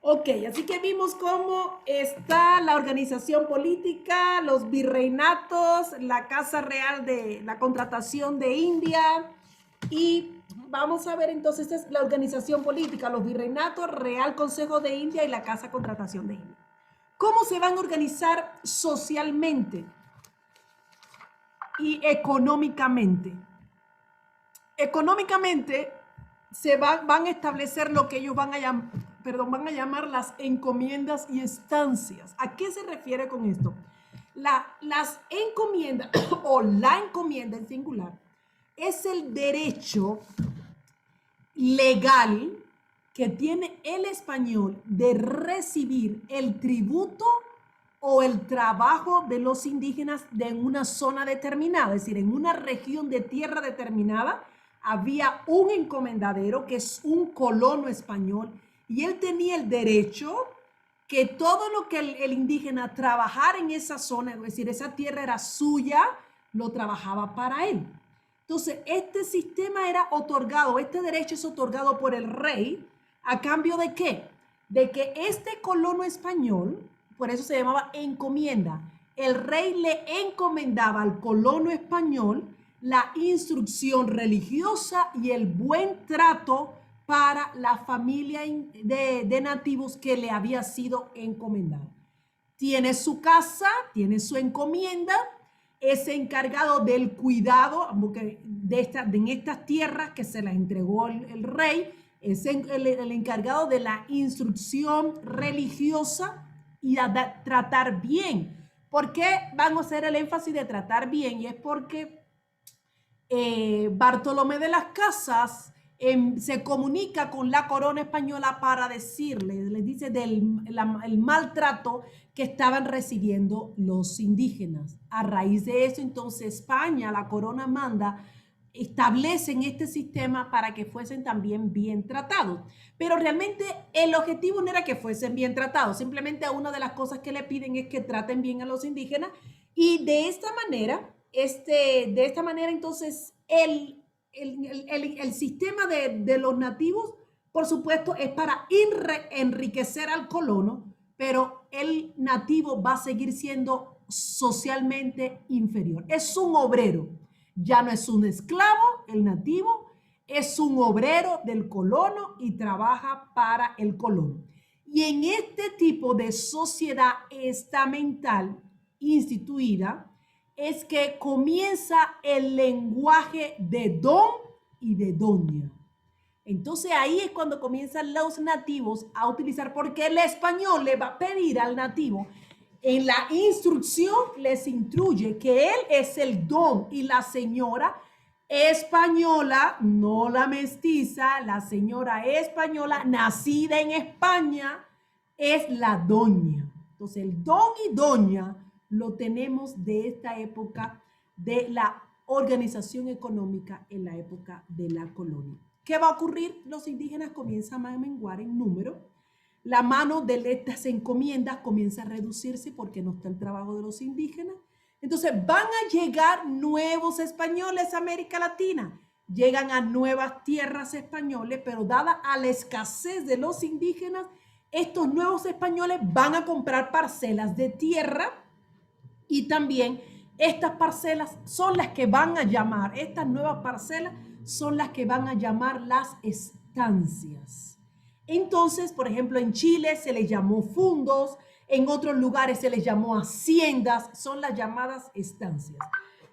Ok, así que vimos cómo está la organización política, los virreinatos, la Casa Real de la contratación de India y vamos a ver entonces esta es la organización política, los virreinatos, Real Consejo de India y la Casa Contratación de India. ¿Cómo se van a organizar socialmente y económicamente? Económicamente van a establecer lo que ellos van a llamar las encomiendas y estancias. ¿A qué se refiere con esto? Las encomiendas o la encomienda en singular es el derecho legal que tiene el español de recibir el tributo o el trabajo de los indígenas de una zona determinada, es decir, en una región de tierra determinada había un encomendadero que es un colono español y él tenía el derecho que todo lo que el indígena trabajara en esa zona, es decir, esa tierra era suya, lo trabajaba para él. Entonces, este sistema era otorgado, este derecho es otorgado por el rey, ¿a cambio de qué? De que este colono español, por eso se llamaba encomienda, el rey le encomendaba al colono español la instrucción religiosa y el buen trato para la familia de nativos que le había sido encomendado. Tiene su casa, tiene su encomienda, es encargado del cuidado en estas tierras que se las entregó el rey, es el encargado de la instrucción religiosa y a tratar bien. ¿Por qué van a hacer el énfasis de tratar bien? Y es porque Bartolomé de las Casas se comunica con la corona española para decirles, les dice el maltrato que estaban recibiendo los indígenas. A raíz de eso, entonces España, la corona manda, establecen este sistema para que fuesen también bien tratados. Pero realmente el objetivo no era que fuesen bien tratados, simplemente una de las cosas que le piden es que traten bien a los indígenas y de esta manera entonces, el sistema de los nativos, por supuesto, es para enriquecer al colono, pero el nativo va a seguir siendo socialmente inferior. Es un obrero, ya no es un esclavo, el nativo, es un obrero del colono y trabaja para el colono. Y en este tipo de sociedad estamental instituida, es que comienza el lenguaje de don y de doña. Entonces ahí es cuando comienzan los nativos a utilizar, porque el español le va a pedir al nativo, en la instrucción les instruye que él es el don y la señora española, no la mestiza, la señora española nacida en España es la doña. Entonces el don y doña lo tenemos de esta época de la organización económica en la época de la colonia. ¿Qué va a ocurrir? Los indígenas comienzan a menguar en número, la mano de estas encomiendas comienza a reducirse porque no está el trabajo de los indígenas. Entonces van a llegar nuevos españoles a América Latina, llegan a nuevas tierras españoles, pero dada a la escasez de los indígenas, estos nuevos españoles van a comprar parcelas de tierra y también estas parcelas son las que van a llamar, estas nuevas parcelas son las que van a llamar las estancias. Entonces, por ejemplo, en Chile se les llamó fundos, en otros lugares se les llamó haciendas, son las llamadas estancias.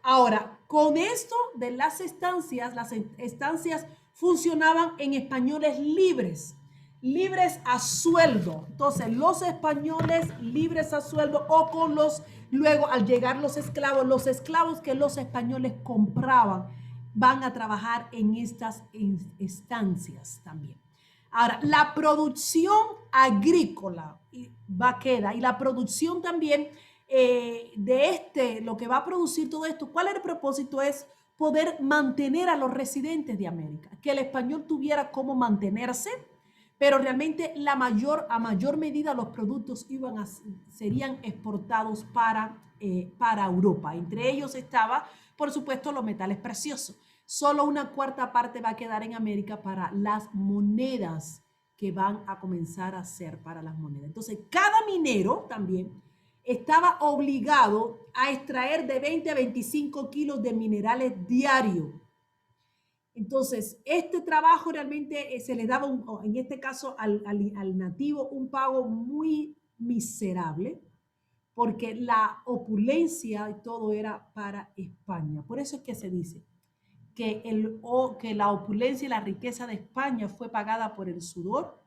Ahora, con esto de las estancias funcionaban en españoles libres, libres a sueldo. Entonces, los españoles libres a sueldo o con luego al llegar los esclavos que los españoles compraban, van a trabajar en estas estancias también. Ahora, la producción agrícola queda y la producción también lo que va a producir todo esto, ¿cuál es el propósito? Es poder mantener a los residentes de América, que el español tuviera cómo mantenerse, pero realmente a mayor medida los productos serían exportados para Europa. Entre ellos estaba, por supuesto, los metales preciosos. Solo una cuarta parte va a quedar en América para las monedas que van a comenzar a hacer para las monedas. Entonces, cada minero también estaba obligado a extraer de 20 a 25 kilos de minerales diarios. Entonces, este trabajo realmente se le daba, en este caso, al nativo un pago muy miserable, porque la opulencia y todo era para España. Por eso es que se dice que la opulencia y la riqueza de España fue pagada por el sudor,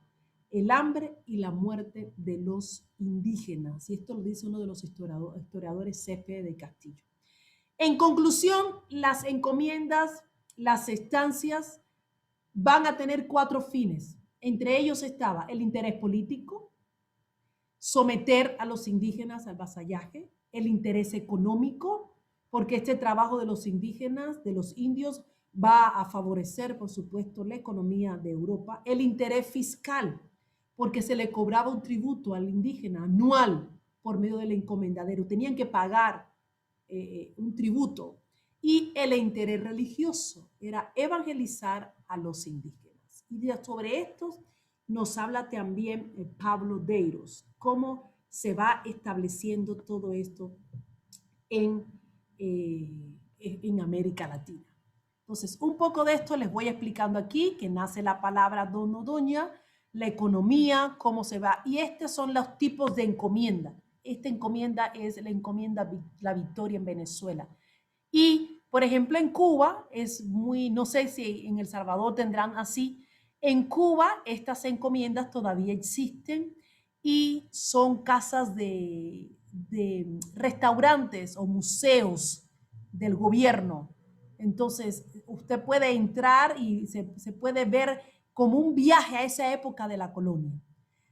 el hambre y la muerte de los indígenas. Y esto lo dice uno de los historiadores C.P. de Castillo. En conclusión, las encomiendas, las estancias van a tener 4 fines. Entre ellos estaba el interés político, someter a los indígenas al vasallaje, el interés económico, porque este trabajo de los indígenas, de los indios, va a favorecer, por supuesto, la economía de Europa, el interés fiscal, porque se le cobraba un tributo al indígena anual por medio del encomendadero, tenían que pagar un tributo, y el interés religioso era evangelizar a los indígenas. Y sobre estos nos habla también Pablo Deiros, cómo se va estableciendo todo esto en, en América Latina. Entonces, un poco de esto les voy explicando aquí, que nace la palabra don o doña, la economía, cómo se va. Y estos son los tipos de encomienda. Esta encomienda es la encomienda La Victoria en Venezuela. Y, por ejemplo, en Cuba es muy, no sé si en El Salvador tendrán así. En Cuba estas encomiendas todavía existen y son casas de restaurantes o museos del gobierno. Entonces, usted puede entrar y se puede ver como un viaje a esa época de la colonia.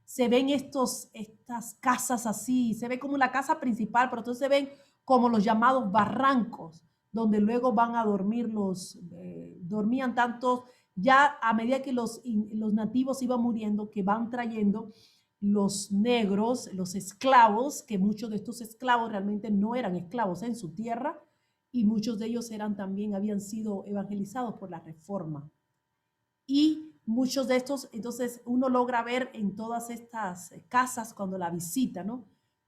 Se ven estas casas así, se ve como la casa principal, pero entonces se ven como los llamados barrancos, donde luego van a dormir dormían tantos, ya a medida que los nativos iban muriendo, que van trayendo los negros, los esclavos, que muchos de estos esclavos realmente no eran esclavos en su tierra, y muchos de ellos también habían sido evangelizados por la Reforma. Y muchos de estos, entonces uno logra ver en todas estas casas cuando la visita, ¿no?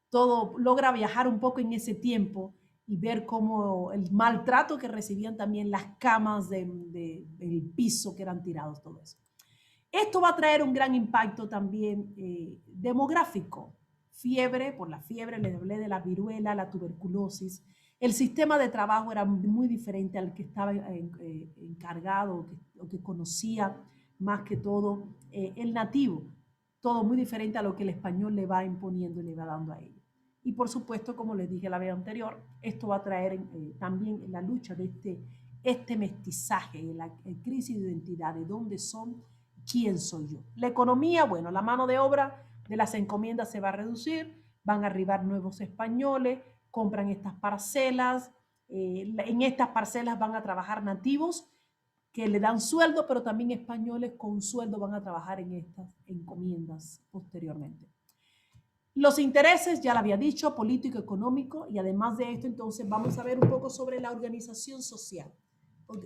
Todo logra viajar un poco en ese tiempo y ver cómo el maltrato que recibían también las camas del piso que eran tirados, todo eso. Esto va a traer un gran impacto también demográfico. Fiebre, por la fiebre, les hablé de la viruela, la tuberculosis. El sistema de trabajo era muy diferente al que estaba encargado o que conocía más que todo el nativo. Todo muy diferente a lo que el español le va imponiendo y le va dando a ellos. Y por supuesto, como les dije la vez anterior, esto va a traer también la lucha de este mestizaje, la crisis de identidad, de dónde son, quién soy yo. La economía, bueno, la mano de obra de las encomiendas se va a reducir, van a arribar nuevos españoles, compran estas parcelas, en estas parcelas van a trabajar nativos que le dan sueldo, pero también españoles con sueldo van a trabajar en estas encomiendas posteriormente. Los intereses, ya lo había dicho, político, económico, y además de esto, entonces vamos a ver un poco sobre la organización social.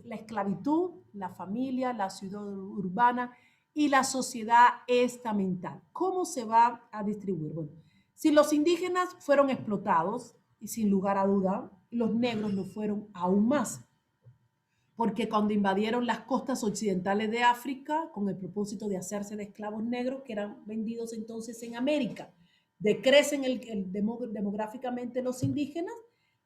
La esclavitud, la familia, la ciudad urbana y la sociedad estamental. ¿Cómo se va a distribuir? Bueno, si los indígenas fueron explotados, y sin lugar a duda, los negros lo fueron aún más, porque cuando invadieron las costas occidentales de África con el propósito de hacerse de esclavos negros que eran vendidos entonces en América, decrecen demográficamente los indígenas,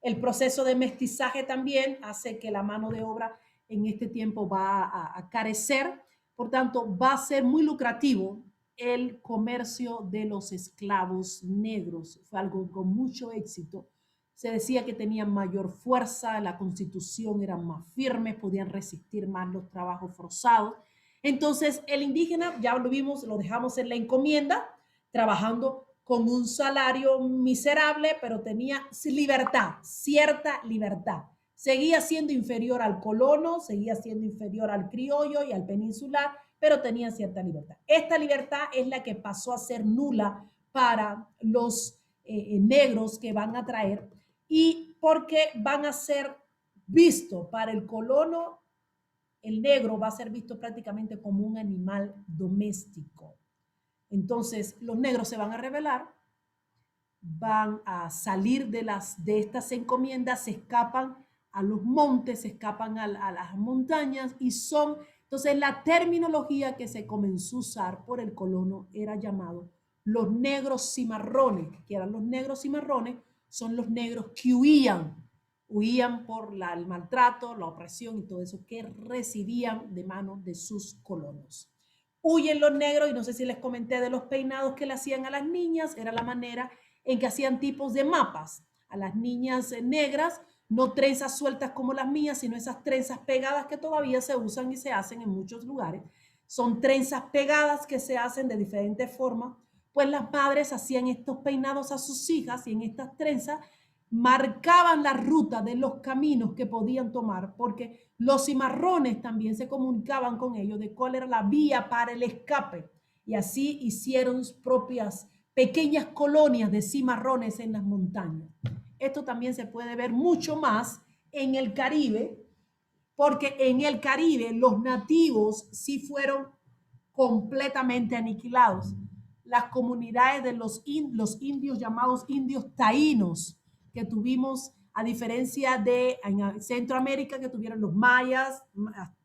el proceso de mestizaje también hace que la mano de obra en este tiempo va a carecer, por tanto va a ser muy lucrativo el comercio de los esclavos negros, fue algo con mucho éxito. Se decía que tenían mayor fuerza, la constitución era más firme, podían resistir más los trabajos forzados. Entonces el indígena, ya lo vimos, lo dejamos en la encomienda, trabajando con un salario miserable, pero tenía libertad, cierta libertad. Seguía siendo inferior al colono, seguía siendo inferior al criollo y al peninsular, pero tenía cierta libertad. Esta libertad es la que pasó a ser nula para los negros que van a traer, y porque van a ser vistos para el colono, el negro va a ser visto prácticamente como un animal doméstico. Entonces los negros se van a rebelar, van a salir de estas encomiendas, se escapan a los montes, se escapan a las montañas y son, entonces la terminología que se comenzó a usar por el colono era llamado los negros cimarrones, que eran los negros cimarrones, son los negros que huían por el maltrato, la opresión y todo eso que recibían de manos de sus colonos. Huyen los negros y no sé si les comenté de los peinados que le hacían a las niñas, era la manera en que hacían tipos de mapas. A las niñas negras, no trenzas sueltas como las mías, sino esas trenzas pegadas que todavía se usan y se hacen en muchos lugares. Son trenzas pegadas que se hacen de diferentes formas, pues las madres hacían estos peinados a sus hijas y en estas trenzas marcaban la ruta de los caminos que podían tomar, porque los cimarrones también se comunicaban con ellos de cuál era la vía para el escape. Y así hicieron propias pequeñas colonias de cimarrones en las montañas. Esto también se puede ver mucho más en el Caribe, porque en el Caribe los nativos sí fueron completamente aniquilados. Las comunidades de los indios llamados indios taínos que tuvimos, a diferencia de en Centroamérica que tuvieron los mayas,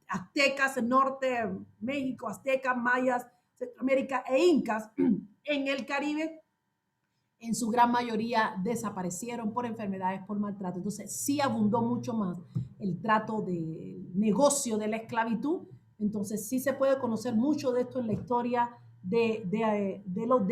aztecas, en norte, México, aztecas, mayas, Centroamérica e incas, en el Caribe en su gran mayoría desaparecieron por enfermedades, por maltrato. Entonces sí abundó mucho más el trato de negocio de la esclavitud. Entonces sí se puede conocer mucho de esto en la historia de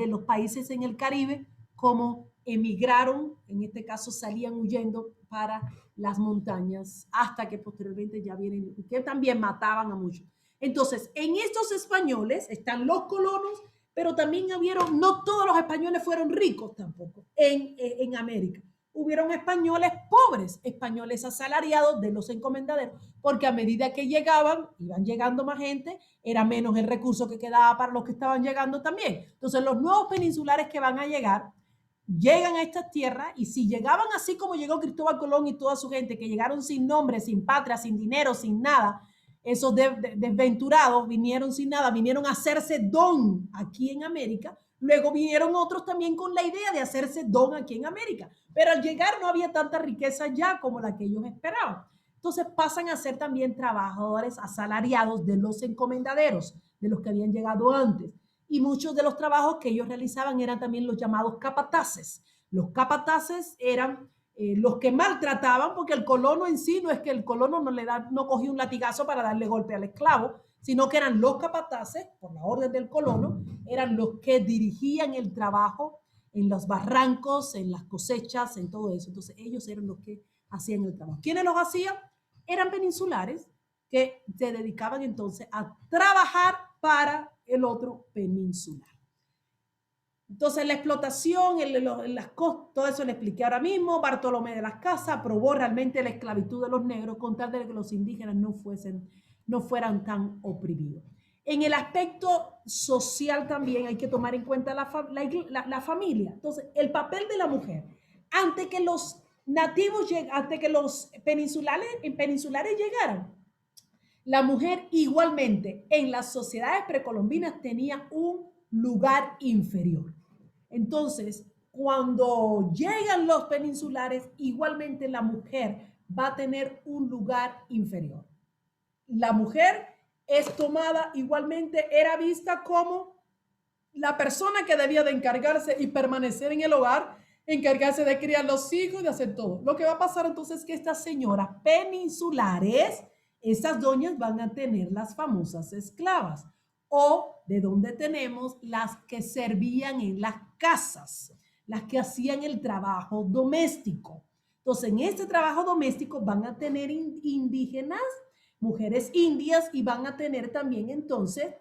los países en el Caribe, cómo emigraron, en este caso salían huyendo para las montañas, hasta que posteriormente ya vienen, que también mataban a muchos. Entonces, en estos españoles están los colonos, pero también hubieron, no todos los españoles fueron ricos tampoco en América. Hubieron españoles pobres, españoles asalariados de los encomendaderos, porque a medida que llegaban, iban llegando más gente, era menos el recurso que quedaba para los que estaban llegando también. Entonces los nuevos peninsulares que van a llegar, llegan a estas tierras y si llegaban así como llegó Cristóbal Colón y toda su gente, que llegaron sin nombre, sin patria, sin dinero, sin nada, esos desventurados vinieron sin nada, vinieron a hacerse don aquí en América, luego vinieron otros también con la idea de hacerse don aquí en América, pero al llegar no había tanta riqueza ya como la que ellos esperaban. Entonces pasan a ser también trabajadores asalariados de los encomendaderos, de los que habían llegado antes. Y muchos de los trabajos que ellos realizaban eran también los llamados capataces. Los capataces eran los que maltrataban, porque el colono en sí no es que el colono no cogía un latigazo para darle golpe al esclavo, sino que eran los capataces, por la orden del colono, eran los que dirigían el trabajo en los barrancos, en las cosechas, en todo eso. Entonces ellos eran los que hacían el trabajo. ¿Quiénes los hacían? Eran peninsulares que se dedicaban entonces a trabajar para el otro peninsular. Entonces la explotación, las costas, todo eso le expliqué ahora mismo. Bartolomé de las Casas aprobó realmente la esclavitud de los negros con tal de que los indígenas no fueran tan oprimidos. En el aspecto social también hay que tomar en cuenta la familia. Entonces, el papel de la mujer. Antes que los nativos, antes que los peninsulares llegaran, la mujer igualmente en las sociedades precolombinas tenía un lugar inferior. Entonces, cuando llegan los peninsulares, igualmente la mujer va a tener un lugar inferior. La mujer es tomada igualmente, era vista como la persona que debía de encargarse y permanecer en el hogar, encargarse de criar los hijos y de hacer todo. Lo que va a pasar entonces es que estas señoras peninsulares, esas doñas van a tener las famosas esclavas o de donde tenemos las que servían en las casas, las que hacían el trabajo doméstico. Entonces, en este trabajo doméstico van a tener indígenas, mujeres indias y van a tener también entonces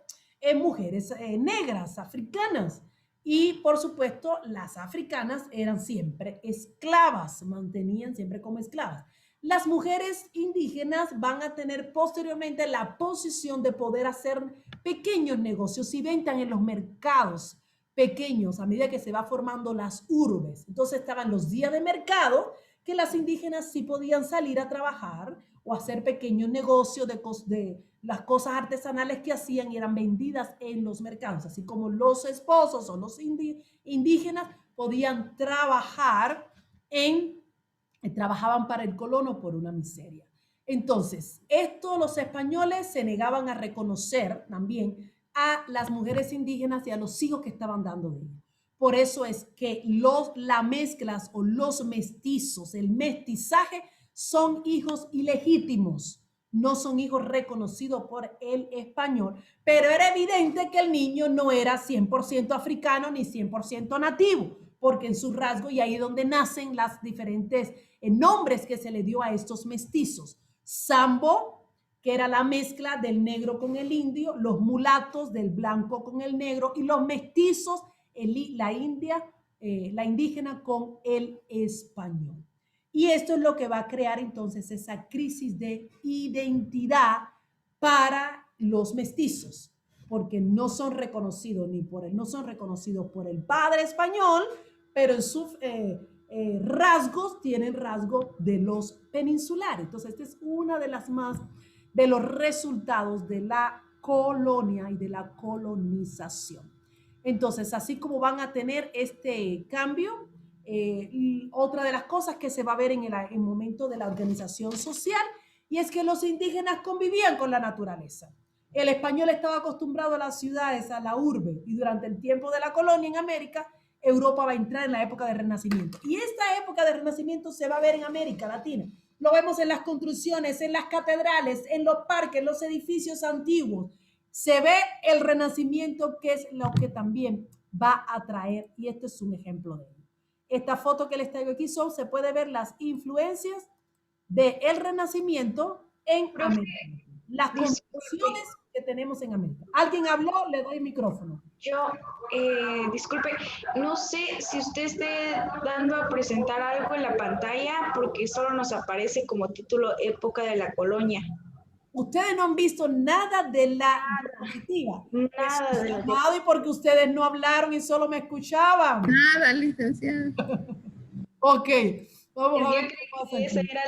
mujeres negras, africanas. Y por supuesto, las africanas eran siempre esclavas, mantenían siempre como esclavas. Las mujeres indígenas van a tener posteriormente la posición de poder hacer pequeños negocios y ventas en los mercados pequeños a medida que se va formando las urbes. Entonces estaban los días de mercado que las indígenas sí podían salir a trabajar o hacer pequeños negocios las cosas artesanales que hacían eran vendidas en los mercados, así como los esposos o los indígenas podían trabajar trabajaban para el colono por una miseria. Entonces, esto los españoles se negaban a reconocer también a las mujeres indígenas y a los hijos que estaban dando de ellos. Por eso es que las mezclas o los mestizos, el mestizaje, son hijos ilegítimos, no son hijos reconocidos por el español, pero era evidente que el niño no era 100% africano ni 100% nativo, porque en su rasgo, y ahí es donde nacen las diferentes nombres que se le dio a estos mestizos. Sambo, que era la mezcla del negro con el indio, los mulatos del blanco con el negro, y los mestizos, la indígena con el español. Y esto es lo que va a crear entonces esa crisis de identidad para los mestizos, porque no son reconocidos no son reconocidos por el padre español, pero en sus rasgos tienen rasgos de los peninsulares. Entonces, esta es una de las más de los resultados de la colonia y de la colonización. Entonces, así como van a tener este cambio, y otra de las cosas que se va a ver en el momento de la organización social, y es que los indígenas convivían con la naturaleza. El español estaba acostumbrado a las ciudades, a la urbe, y durante el tiempo de la colonia en América, Europa va a entrar en la época de Renacimiento. Y esta época de Renacimiento se va a ver en América Latina. Lo vemos en las construcciones, en las catedrales, en los parques, en los edificios antiguos. Se ve el Renacimiento, que es lo que también va a traer, y este es un ejemplo de ello. Esta foto que les traigo aquí se puede ver las influencias del Renacimiento en América. Las construcciones que tenemos en América. ¿Alguien habló? Le doy el micrófono. Yo, disculpe, no sé si usted esté dando a presentar algo en la pantalla porque solo nos aparece como título Época de la Colonia. Ustedes no han visto nada de la diapositiva. Nada de la y porque ustedes no hablaron y solo me escuchaban. Nada, licenciada. Ok, vamos a ver qué pasa aquí. Esa era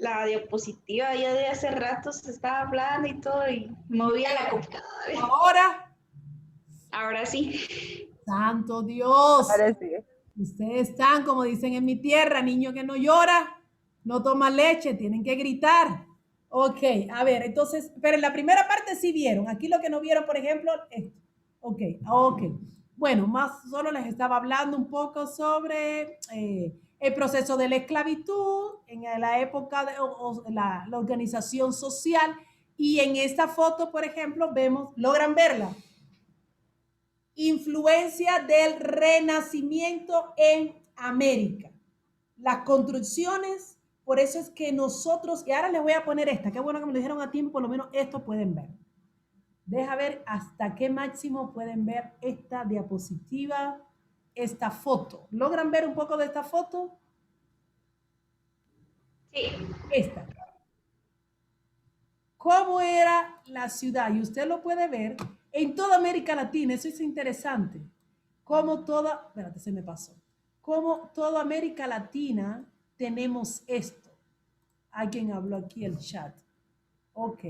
la diapositiva, ya de hace rato se estaba hablando y todo y movía la computadora. Ahora sí. Santo Dios. Ahora sí. Ustedes están, como dicen en mi tierra, niño que no llora, no toma leche, tienen que gritar. Ok, a ver, entonces, pero en la primera parte sí vieron. Aquí lo que no vieron, por ejemplo, esto. Ok. Bueno, más solo les estaba hablando un poco sobre el proceso de la esclavitud en la época de la organización social. Y en esta foto, por ejemplo, logran verla. Influencia del Renacimiento en América. Las construcciones, por eso es que nosotros, y ahora les voy a poner esta, qué bueno que me lo dijeron a tiempo, por lo menos esto pueden ver. Deja ver hasta qué máximo pueden ver esta diapositiva, esta foto. ¿Logran ver un poco de esta foto? Sí. Esta. ¿Cómo era la ciudad? Y usted lo puede ver en toda América Latina. Eso es interesante. Espérate, se me pasó. Como toda América Latina tenemos esto. Alguien habló aquí el chat. Ok.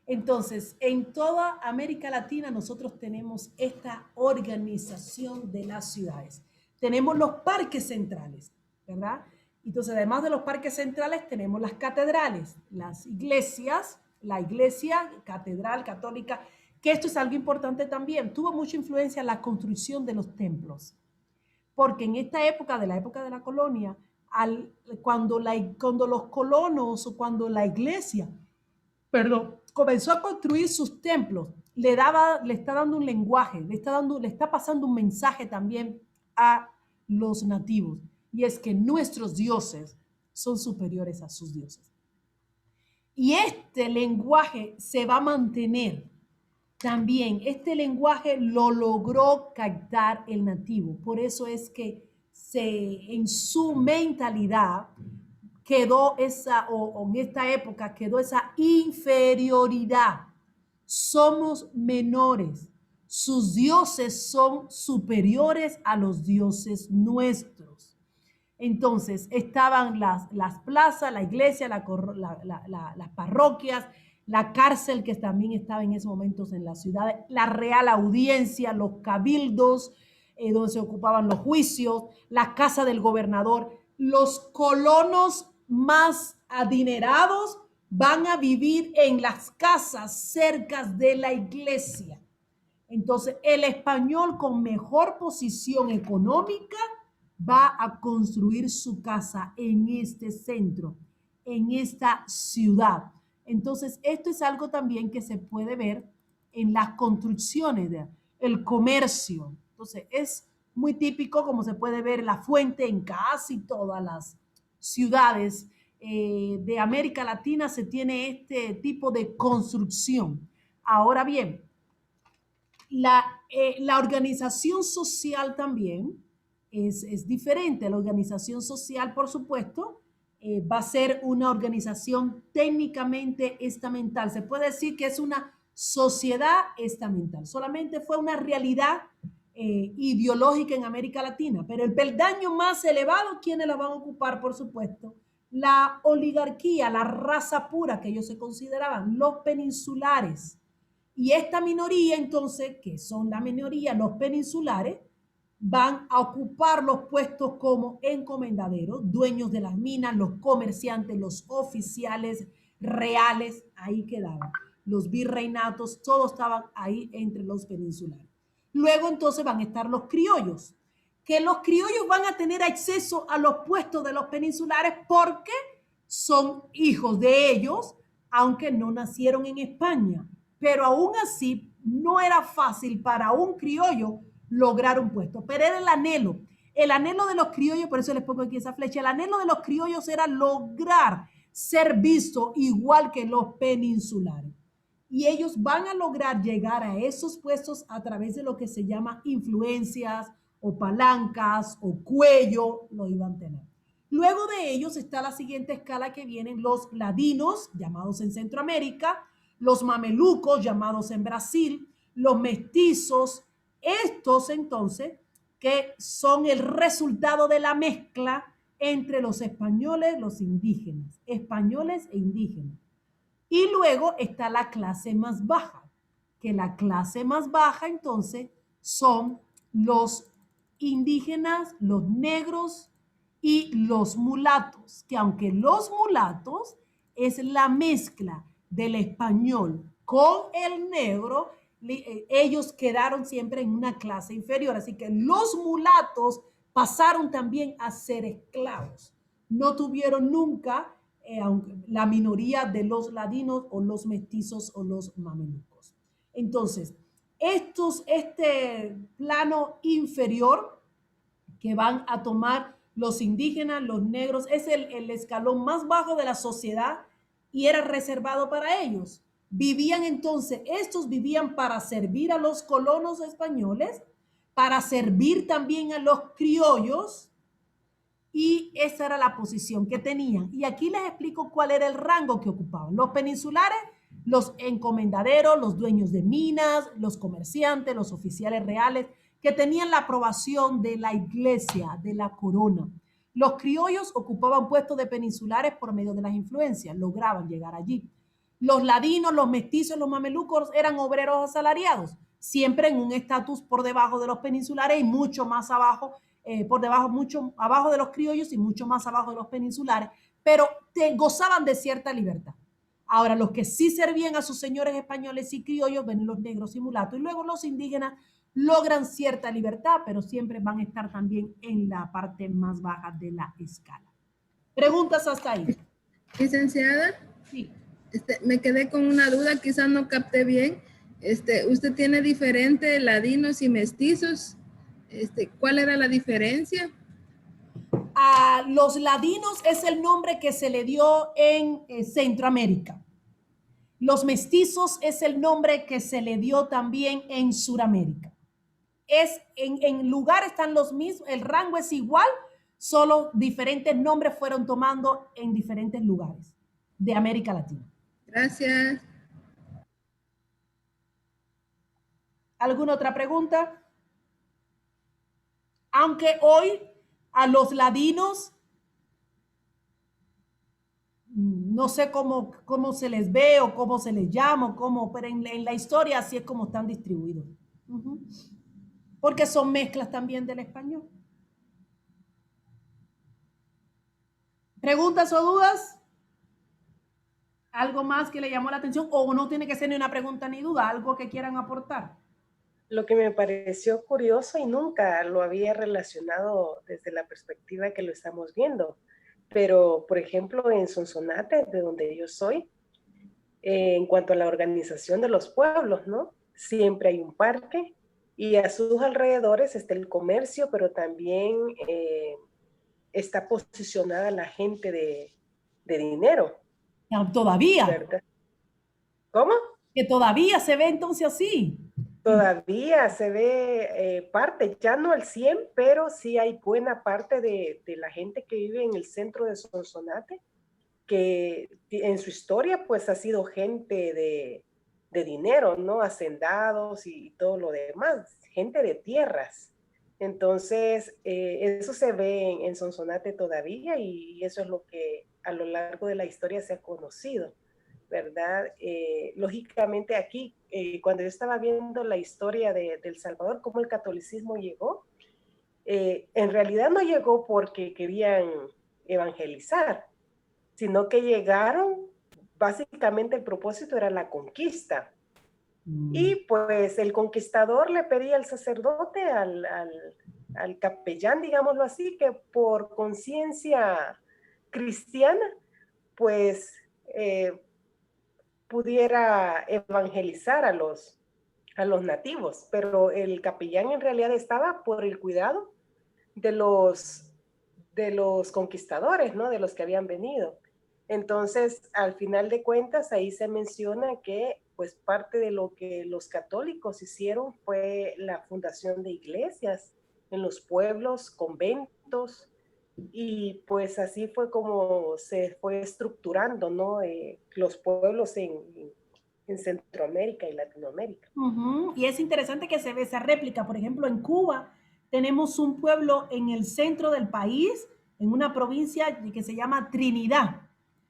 Entonces, en toda América Latina nosotros tenemos esta organización de las ciudades. Tenemos los parques centrales, ¿verdad? Entonces, además de los parques centrales, tenemos las catedrales, las iglesias, la iglesia, catedral católica, que esto es algo importante también. Tuvo mucha influencia en la construcción de los templos, porque en esta época, de la época de la colonia, cuando los colonos o cuando la iglesia comenzó a construir sus templos, le está dando un lenguaje, le está pasando un mensaje también a los nativos, y es que nuestros dioses son superiores a sus dioses. Y este lenguaje se va a mantener también. Este lenguaje lo logró captar el nativo. Por eso es que en su mentalidad quedó en esta época quedó esa inferioridad. Somos menores. Sus dioses son superiores a los dioses nuestros. Entonces, estaban las plazas, la iglesia, las parroquias, la cárcel que también estaba en esos momentos en las ciudades, la real audiencia, los cabildos, donde se ocupaban los juicios, la casa del gobernador. Los colonos más adinerados van a vivir en las casas cerca de la iglesia. Entonces, el español con mejor posición económica va a construir su casa en este centro, en esta ciudad. Entonces, esto es algo también que se puede ver en las construcciones, el comercio. Entonces, es muy típico, como se puede ver, la fuente en casi todas las ciudades de América Latina se tiene este tipo de construcción. Ahora bien, la organización social también es diferente. La organización social, por supuesto, va a ser una organización técnicamente estamental. Se puede decir que es una sociedad estamental. Solamente fue una realidad ideológica en América Latina. Pero el peldaño más elevado, ¿quiénes la van a ocupar? Por supuesto, la oligarquía, la raza pura que ellos se consideraban, los peninsulares. Y esta minoría, entonces, que son la minoría, los peninsulares, van a ocupar los puestos como encomendaderos, dueños de las minas, los comerciantes, los oficiales reales, ahí quedaban. Los virreinatos, todos estaban ahí entre los peninsulares. Luego entonces van a estar los criollos, que los criollos van a tener acceso a los puestos de los peninsulares porque son hijos de ellos, aunque no nacieron en España. Pero aún así no era fácil para un criollo lograr un puesto, pero era el anhelo de los criollos, por eso les pongo aquí esa flecha, el anhelo de los criollos era lograr ser visto igual que los peninsulares. Y ellos van a lograr llegar a esos puestos a través de lo que se llama influencias o palancas o cuello, lo iban a tener. Luego de ellos está la siguiente escala que vienen los ladinos, llamados en Centroamérica, los mamelucos, llamados en Brasil, los mestizos, estos entonces que son el resultado de la mezcla entre los españoles, los indígenas, españoles e indígenas. Y luego está la clase más baja, que la clase más baja entonces son los indígenas, los negros y los mulatos, que aunque los mulatos es la mezcla del español con el negro, ellos quedaron siempre en una clase inferior. Así que los mulatos pasaron también a ser esclavos. No tuvieron nunca la minoría de los ladinos o los mestizos o los mamelucos. Entonces, este plano inferior que van a tomar los indígenas, los negros, es el escalón más bajo de la sociedad y era reservado para ellos. Vivían entonces, estos vivían para servir a los colonos españoles, para servir también a los criollos, y esa era la posición que tenían. Y aquí les explico cuál era el rango que ocupaban. Los peninsulares, los encomendaderos, los dueños de minas, los comerciantes, los oficiales reales, que tenían la aprobación de la iglesia, de la corona. Los criollos ocupaban puestos de peninsulares por medio de las influencias, lograban llegar allí. Los ladinos, los mestizos, los mamelucos eran obreros asalariados, siempre en un estatus por debajo de los peninsulares y mucho más abajo, por debajo, mucho abajo de los criollos y mucho más abajo de los peninsulares, pero gozaban de cierta libertad. Ahora, los que sí servían a sus señores españoles y criollos, ven los negros y mulatos, y luego los indígenas logran cierta libertad, pero siempre van a estar también en la parte más baja de la escala. ¿Preguntas hasta ahí? Licenciada, Sí. Me quedé con una duda, quizás no capté bien. ¿Usted tiene diferente ladinos y mestizos? ¿Cuál era la diferencia? A los ladinos es el nombre que se le dio en Centroamérica. Los mestizos es el nombre que se le dio también en Sudamérica. En lugar están los mismos, el rango es igual, solo diferentes nombres fueron tomando en diferentes lugares de América Latina. Gracias. ¿Alguna otra pregunta? Aunque hoy A los ladinos, no sé cómo se les ve o cómo se les llama, pero en la historia así es como están distribuidos. Porque son mezclas también del español. ¿Preguntas o dudas? ¿Algo más que le llamó la atención? O no tiene que ser ni una pregunta ni duda, algo que quieran aportar. Lo que me pareció curioso y nunca lo había relacionado desde la perspectiva que lo estamos viendo, pero por ejemplo en Sonsonate, de donde yo soy, en cuanto a la organización de los pueblos, ¿no? Siempre hay un parque y a sus alrededores está el comercio, pero también está posicionada la gente de dinero. Todavía. ¿Verdad? ¿Cómo? Que todavía se ve entonces así. Todavía se ve parte, ya no al 100, pero sí hay buena parte de la gente que vive en el centro de Sonsonate, que en su historia pues ha sido gente de dinero, ¿no? Hacendados y todo lo demás, gente de tierras. Entonces, eso se ve en Sonsonate todavía y eso es lo que a lo largo de la historia se ha conocido, ¿verdad? Lógicamente aquí, cuando yo estaba viendo la historia de El Salvador, cómo el catolicismo llegó, en realidad no llegó porque querían evangelizar, sino que llegaron, básicamente el propósito era la conquista. Y pues el conquistador le pedía al sacerdote, al capellán, digámoslo así, que por conciencia cristiana, pues pudiera evangelizar a los nativos, pero el capellán en realidad estaba por el cuidado de los conquistadores, ¿no? De los que habían venido. Entonces, al final de cuentas, ahí se menciona que pues parte de lo que los católicos hicieron fue la fundación de iglesias en los pueblos, conventos, y pues así fue como se fue estructurando, ¿no? Los pueblos en Centroamérica y Latinoamérica. Y es interesante que se ve esa réplica. Por ejemplo, en Cuba tenemos un pueblo en el centro del país, en una provincia que se llama Trinidad.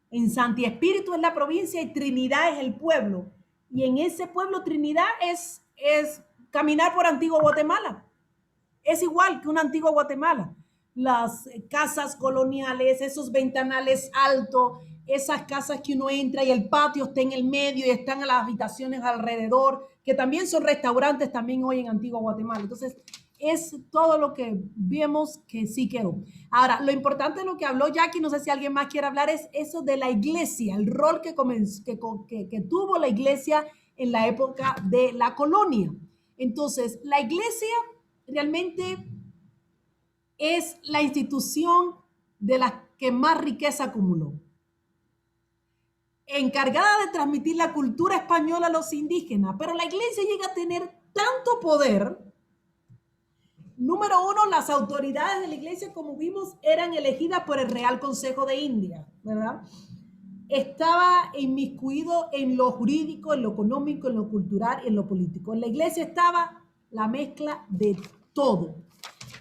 En Santi Espíritu es la provincia y Trinidad es el pueblo. Y en ese pueblo Trinidad es caminar por Antigua Guatemala. Es igual que una Antigua Guatemala. Las casas coloniales, esos ventanales altos, esas casas que uno entra y el patio está en el medio y están las habitaciones alrededor, que también son restaurantes también hoy en Antigua Guatemala. Entonces, es todo lo que vemos que sí quedó. Ahora, lo importante de lo que habló Jackie, no sé si alguien más quiere hablar, es eso de la iglesia, el rol que tuvo la iglesia en la época de la colonia. Entonces, la iglesia realmente es la institución de la que más riqueza acumuló. Encargada de transmitir la cultura española a los indígenas, pero la iglesia llega a tener tanto poder. Número uno, las autoridades de la iglesia, como vimos, eran elegidas por el Real Consejo de India, ¿verdad? Estaba inmiscuido en lo jurídico, en lo económico, en lo cultural y en lo político. En la iglesia estaba la mezcla de todo.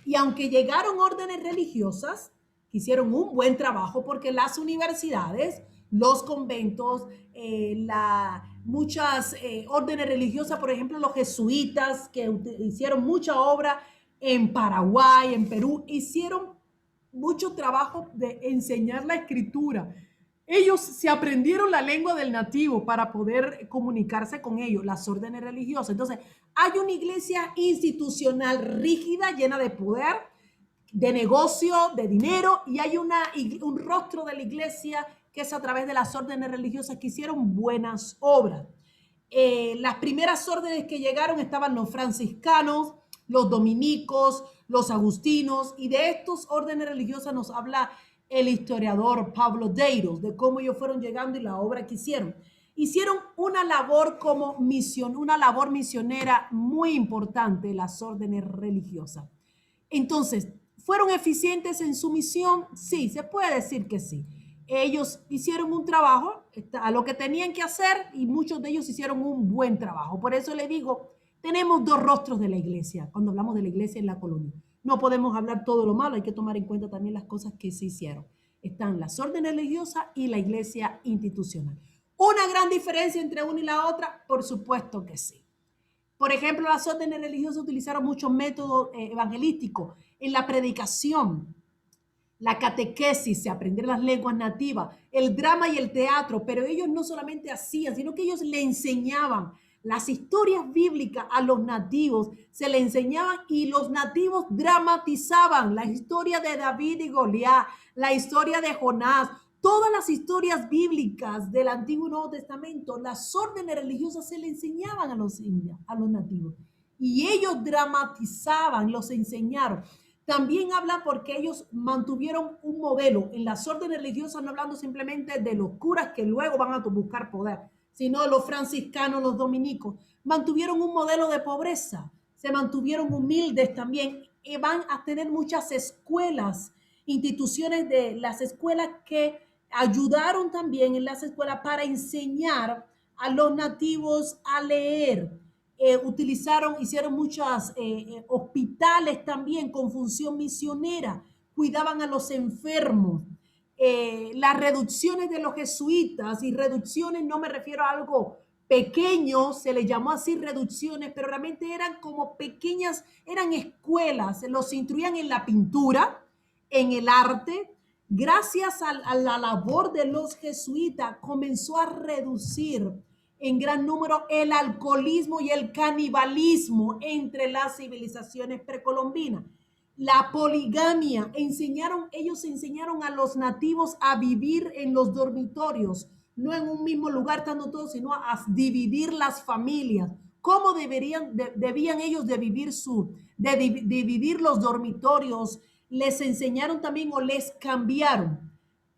Y aunque llegaron órdenes religiosas, que hicieron un buen trabajo porque las universidades, los conventos, muchas órdenes religiosas, por ejemplo, los jesuitas que hicieron mucha obra en Paraguay, en Perú, hicieron mucho trabajo de enseñar la escritura. Ellos se aprendieron la lengua del nativo para poder comunicarse con ellos, las órdenes religiosas. Entonces, hay una iglesia institucional rígida, llena de poder, de negocio, de dinero, y hay un rostro de la iglesia que es a través de las órdenes religiosas que hicieron buenas obras. Las primeras órdenes que llegaron estaban los franciscanos, los dominicos, los agustinos, y de estos órdenes religiosas nos habla el historiador Pablo Deiros, de cómo ellos fueron llegando y la obra que hicieron. Hicieron una labor como misión, una labor misionera muy importante, las órdenes religiosas. Entonces, ¿fueron eficientes en su misión? Sí, se puede decir que sí. Ellos hicieron un trabajo a lo que tenían que hacer y muchos de ellos hicieron un buen trabajo. Por eso le digo, tenemos dos rostros de la iglesia cuando hablamos de la iglesia en la colonia. No podemos hablar todo lo malo, hay que tomar en cuenta también las cosas que se hicieron. Están las órdenes religiosas y la iglesia institucional. ¿Una gran diferencia entre una y la otra? Por supuesto que sí. Por ejemplo, las órdenes religiosas utilizaron muchos métodos evangelísticos en la predicación, la catequesis, se aprender las lenguas nativas, el drama y el teatro, pero ellos no solamente hacían, sino que ellos le enseñaban las historias bíblicas a los nativos, se le enseñaban y los nativos dramatizaban la historia de David y Goliat, la historia de Jonás, todas las historias bíblicas del Antiguo y Nuevo Testamento, las órdenes religiosas se le enseñaban a los indios, a los nativos, y ellos dramatizaban, los enseñaron. También habla porque ellos mantuvieron un modelo en las órdenes religiosas, no hablando simplemente de los curas que luego van a buscar poder, sino de los franciscanos, los dominicos, mantuvieron un modelo de pobreza, se mantuvieron humildes también, y van a tener muchas escuelas, instituciones de las escuelas que ayudaron también en las escuelas para enseñar a los nativos a leer. Hicieron muchos hospitales también con función misionera, cuidaban a los enfermos. Las reducciones de los jesuitas, y reducciones no me refiero a algo pequeño, se les llamó así reducciones, pero realmente eran como pequeñas, eran escuelas, los instruían en la pintura, en el arte. Gracias a la labor de los jesuitas comenzó a reducir en gran número el alcoholismo y el canibalismo entre las civilizaciones precolombinas. La poligamia, ellos enseñaron a los nativos a vivir en los dormitorios, no en un mismo lugar estando todos, sino a dividir las familias. ¿Cómo debían ellos de vivir dividir los dormitorios? Les enseñaron también o les cambiaron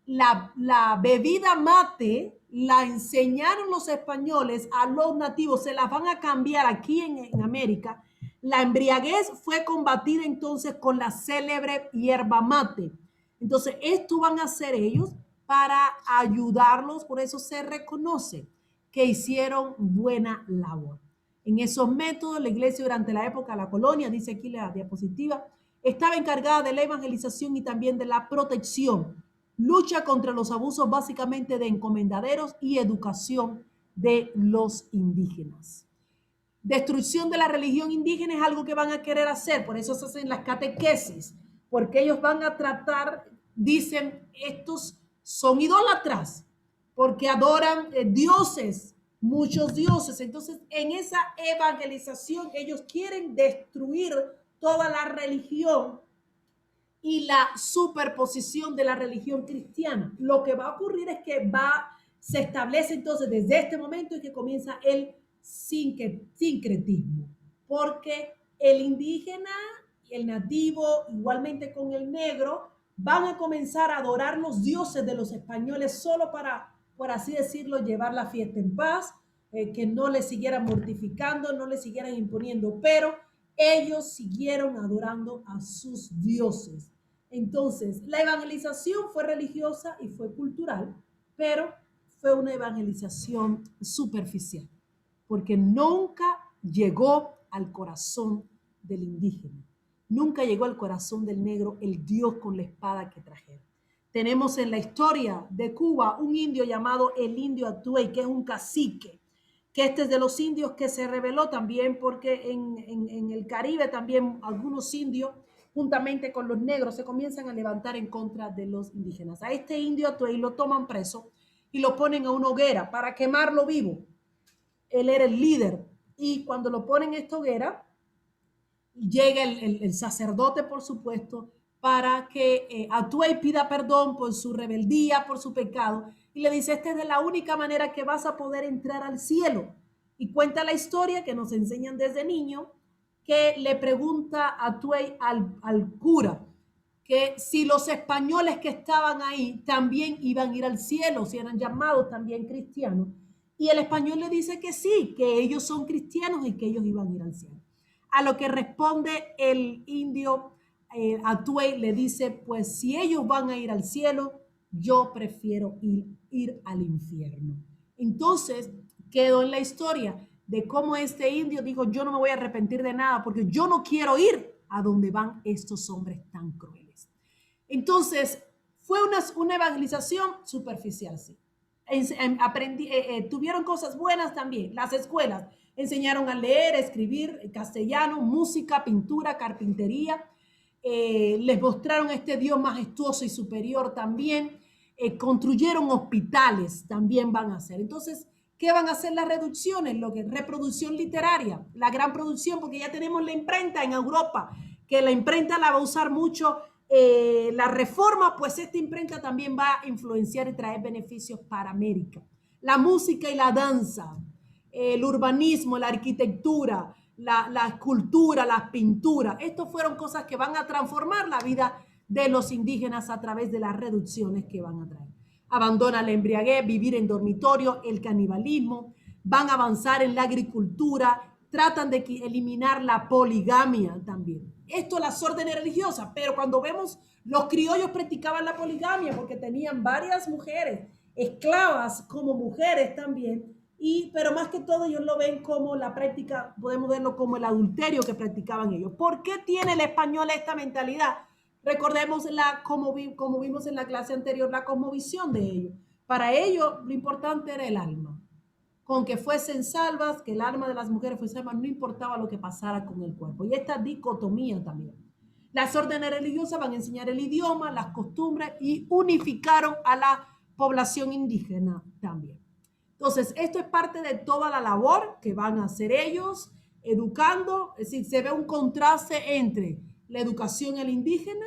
la bebida mate, la enseñaron los españoles a los nativos, se las van a cambiar aquí en América. La embriaguez fue combatida entonces con la célebre hierba mate. Entonces, esto van a hacer ellos para ayudarlos, por eso se reconoce que hicieron buena labor. En esos métodos, la iglesia durante la época de la colonia, dice aquí la diapositiva, estaba encargada de la evangelización y también de la protección, lucha contra los abusos básicamente de encomendaderos y educación de los indígenas. Destrucción de la religión indígena es algo que van a querer hacer, por eso se hacen las catequesis, porque ellos van a tratar, dicen, estos son idólatras, porque adoran dioses, muchos dioses. Entonces, en esa evangelización, ellos quieren destruir toda la religión y la superposición de la religión cristiana. Lo que va a ocurrir es que se establece entonces desde este momento en que comienza el sincretismo, porque el indígena y el nativo, igualmente con el negro, van a comenzar a adorar los dioses de los españoles solo para, por así decirlo, llevar la fiesta en paz, que no les siguieran mortificando, no les siguieran imponiendo, pero ellos siguieron adorando a sus dioses. Entonces, la evangelización fue religiosa y fue cultural, pero fue una evangelización superficial, porque nunca llegó al corazón del indígena, nunca llegó al corazón del negro el Dios con la espada que trajeron. Tenemos en la historia de Cuba un indio llamado el indio Atuey, que es un cacique, que este es de los indios que se rebeló también, porque en el Caribe también algunos indios, juntamente con los negros, se comienzan a levantar en contra de los indígenas. A este indio Atuey lo toman preso y lo ponen a una hoguera para quemarlo vivo. Él era el líder, y cuando lo ponen en esta hoguera, llega el sacerdote, por supuesto, para que Atuey pida perdón por su rebeldía, por su pecado, y le dice, esta es de la única manera que vas a poder entrar al cielo. Y cuenta la historia que nos enseñan desde niño, que le pregunta a Atuey al cura, que si los españoles que estaban ahí también iban a ir al cielo, si eran llamados también cristianos, y el español le dice que sí, que ellos son cristianos y que ellos iban a ir al cielo. A lo que responde el indio Atuey, le dice, pues si ellos van a ir al cielo, yo prefiero ir al infierno. Entonces quedó en la historia de cómo este indio dijo, yo no me voy a arrepentir de nada porque yo no quiero ir a donde van estos hombres tan crueles. Entonces, fue una evangelización superficial, sí. Tuvieron cosas buenas también. Las escuelas enseñaron a leer, escribir castellano, música, pintura, carpintería. Les mostraron este Dios majestuoso y superior también. Construyeron hospitales, también van a hacer. Entonces, ¿qué van a hacer las reducciones? Reproducción literaria, la gran producción, porque ya tenemos la imprenta en Europa, que la imprenta la va a usar mucho la reforma, pues esta imprenta también va a influenciar y traer beneficios para América. La música y la danza, el urbanismo, la arquitectura, la escultura, las pinturas, estos fueron cosas que van a transformar la vida de los indígenas a través de las reducciones que van a traer. Abandona la embriaguez, vivir en dormitorio, el canibalismo, van a avanzar en la agricultura, tratan de eliminar la poligamia también. Esto las órdenes religiosas, pero cuando vemos los criollos practicaban la poligamia porque tenían varias mujeres, esclavas como mujeres también, pero más que todo ellos lo ven como la práctica, podemos verlo como el adulterio que practicaban ellos. ¿Por qué tiene el español esta mentalidad? Recordemos como vimos en la clase anterior, la cosmovisión de ellos. Para ellos lo importante era el alma. Con que fuesen salvas, que el alma de las mujeres fuese salva, no importaba lo que pasara con el cuerpo. Y esta dicotomía también. Las órdenes religiosas van a enseñar el idioma, las costumbres y unificaron a la población indígena también. Entonces, esto es parte de toda la labor que van a hacer ellos, educando, es decir, se ve un contraste entre la educación y el indígena,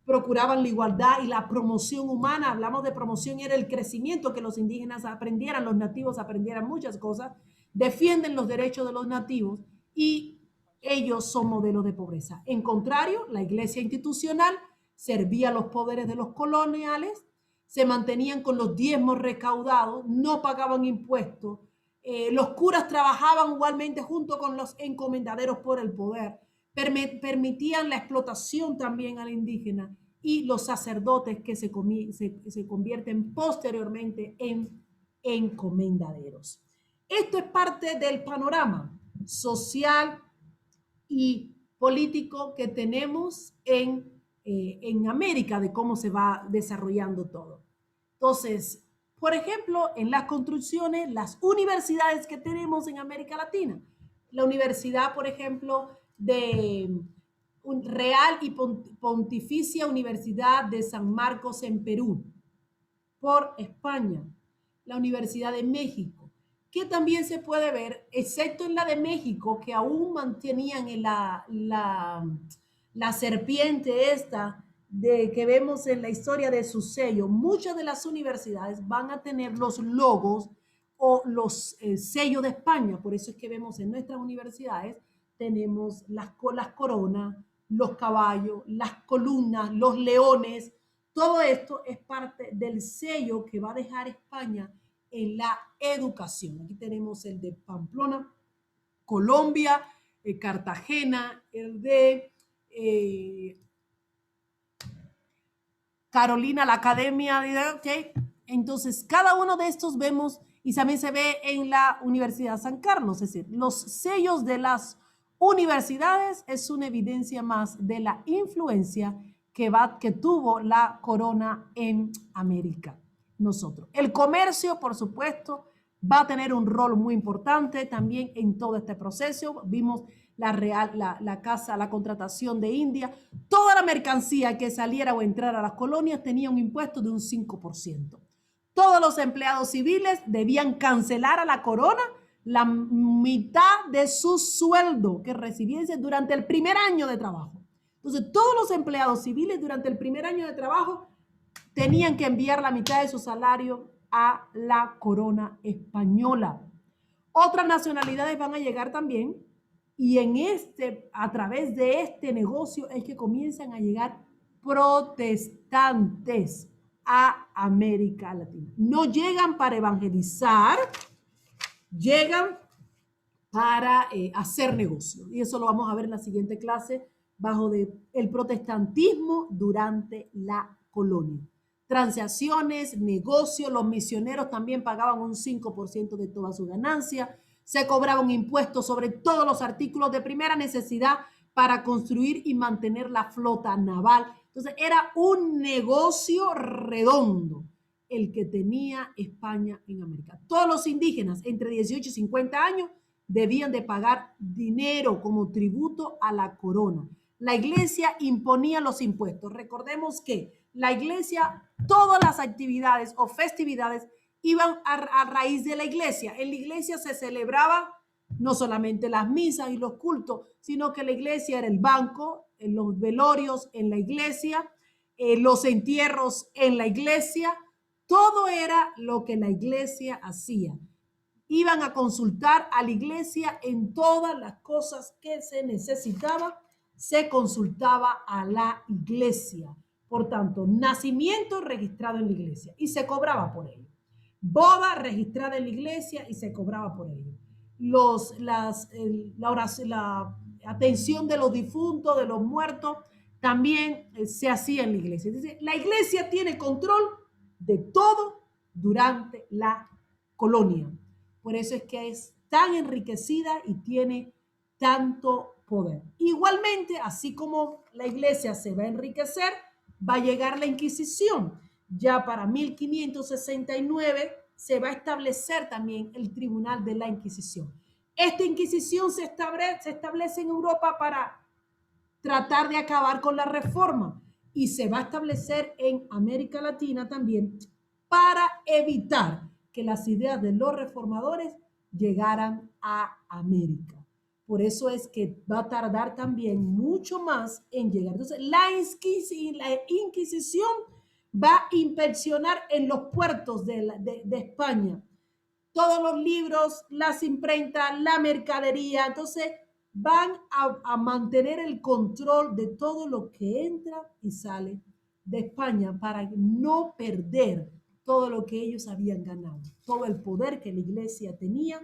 procuraban la igualdad y la promoción humana. Hablamos de promoción y era el crecimiento, que los indígenas aprendieran, los nativos aprendieran muchas cosas, defienden los derechos de los nativos y ellos son modelos de pobreza. En contrario, la iglesia institucional servía a los poderes de los coloniales, se mantenían con los diezmos recaudados, no pagaban impuestos, los curas trabajaban igualmente junto con los encomendaderos por el poder, permitían la explotación también al indígena y los sacerdotes que se convierten posteriormente en encomendaderos. Esto es parte del panorama social y político que tenemos en América, de cómo se va desarrollando todo. Entonces, por ejemplo, en las construcciones, las universidades que tenemos en América Latina, la universidad, por ejemplo, de Real y Pontificia Universidad de San Marcos en Perú, por España, la Universidad de México, que también se puede ver, excepto en la de México, que aún mantenían la serpiente esta que vemos en la historia de su sello. Muchas de las universidades van a tener los logos o los sellos de España. Por eso es que vemos en nuestras universidades, tenemos las coronas, los caballos, las columnas, los leones. Todo esto es parte del sello que va a dejar España en la educación. Aquí tenemos el de Pamplona, Colombia, Cartagena, el de Carolina, la Academia, ¿okay? Entonces, cada uno de estos vemos y también se ve en la Universidad San Carlos, es decir, los sellos de las universidades es una evidencia más de la influencia que tuvo la corona en América. Nosotros. El comercio, por supuesto, va a tener un rol muy importante también en todo este proceso. Vimos la contratación de India. Toda la mercancía que saliera o entrara a las colonias tenía un impuesto de un 5%. Todos los empleados civiles debían cancelar a la corona la mitad de su sueldo que recibiesen durante el primer año de trabajo. Entonces, todos los empleados civiles durante el primer año de trabajo tenían que enviar la mitad de su salario a la corona española. Otras nacionalidades van a llegar también y a través de este negocio es que comienzan a llegar protestantes a América Latina. No llegan para evangelizar, llegan para hacer negocio. Y eso lo vamos a ver en la siguiente clase bajo el protestantismo durante la colonia. Transacciones, negocios, los misioneros también pagaban un 5% de toda su ganancia, se cobraba un impuesto sobre todos los artículos de primera necesidad para construir y mantener la flota naval. Entonces era un negocio redondo el que tenía España en América. Todos los indígenas entre 18 y 50 años debían de pagar dinero como tributo a la corona. La iglesia imponía los impuestos. Recordemos que la iglesia, todas las actividades o festividades iban a raíz de la iglesia. En la iglesia se celebraba no solamente las misas y los cultos, sino que la iglesia era el banco, los velorios en la iglesia, los entierros en la iglesia, todo era lo que la iglesia hacía. Iban a consultar a la iglesia en todas las cosas que se necesitaba, se consultaba a la iglesia. Por tanto, nacimiento registrado en la iglesia y se cobraba por ello. Boda registrada en la iglesia y se cobraba por ello. La atención de los difuntos, de los muertos, también se hacía en la iglesia. Entonces, la iglesia tiene control de todo durante la colonia. Por eso es que es tan enriquecida y tiene tanto poder. Igualmente, así como la iglesia se va a enriquecer, va a llegar la Inquisición. Ya para 1569 se va a establecer también el Tribunal de la Inquisición. Esta Inquisición se establece en Europa para tratar de acabar con la reforma y se va a establecer en América Latina también para evitar que las ideas de los reformadores llegaran a América. Por eso es que va a tardar también mucho más en llegar. Entonces, la Inquisición va a inspeccionar en los puertos de España todos los libros, las imprentas, la mercadería. Entonces, van a mantener el control de todo lo que entra y sale de España para no perder todo lo que ellos habían ganado, todo el poder que la iglesia tenía.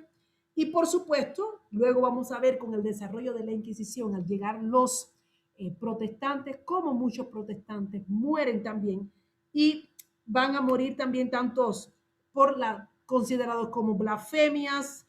Y por supuesto, luego vamos a ver con el desarrollo de la Inquisición, al llegar los protestantes, como muchos protestantes mueren también y van a morir también tantos considerados como blasfemias,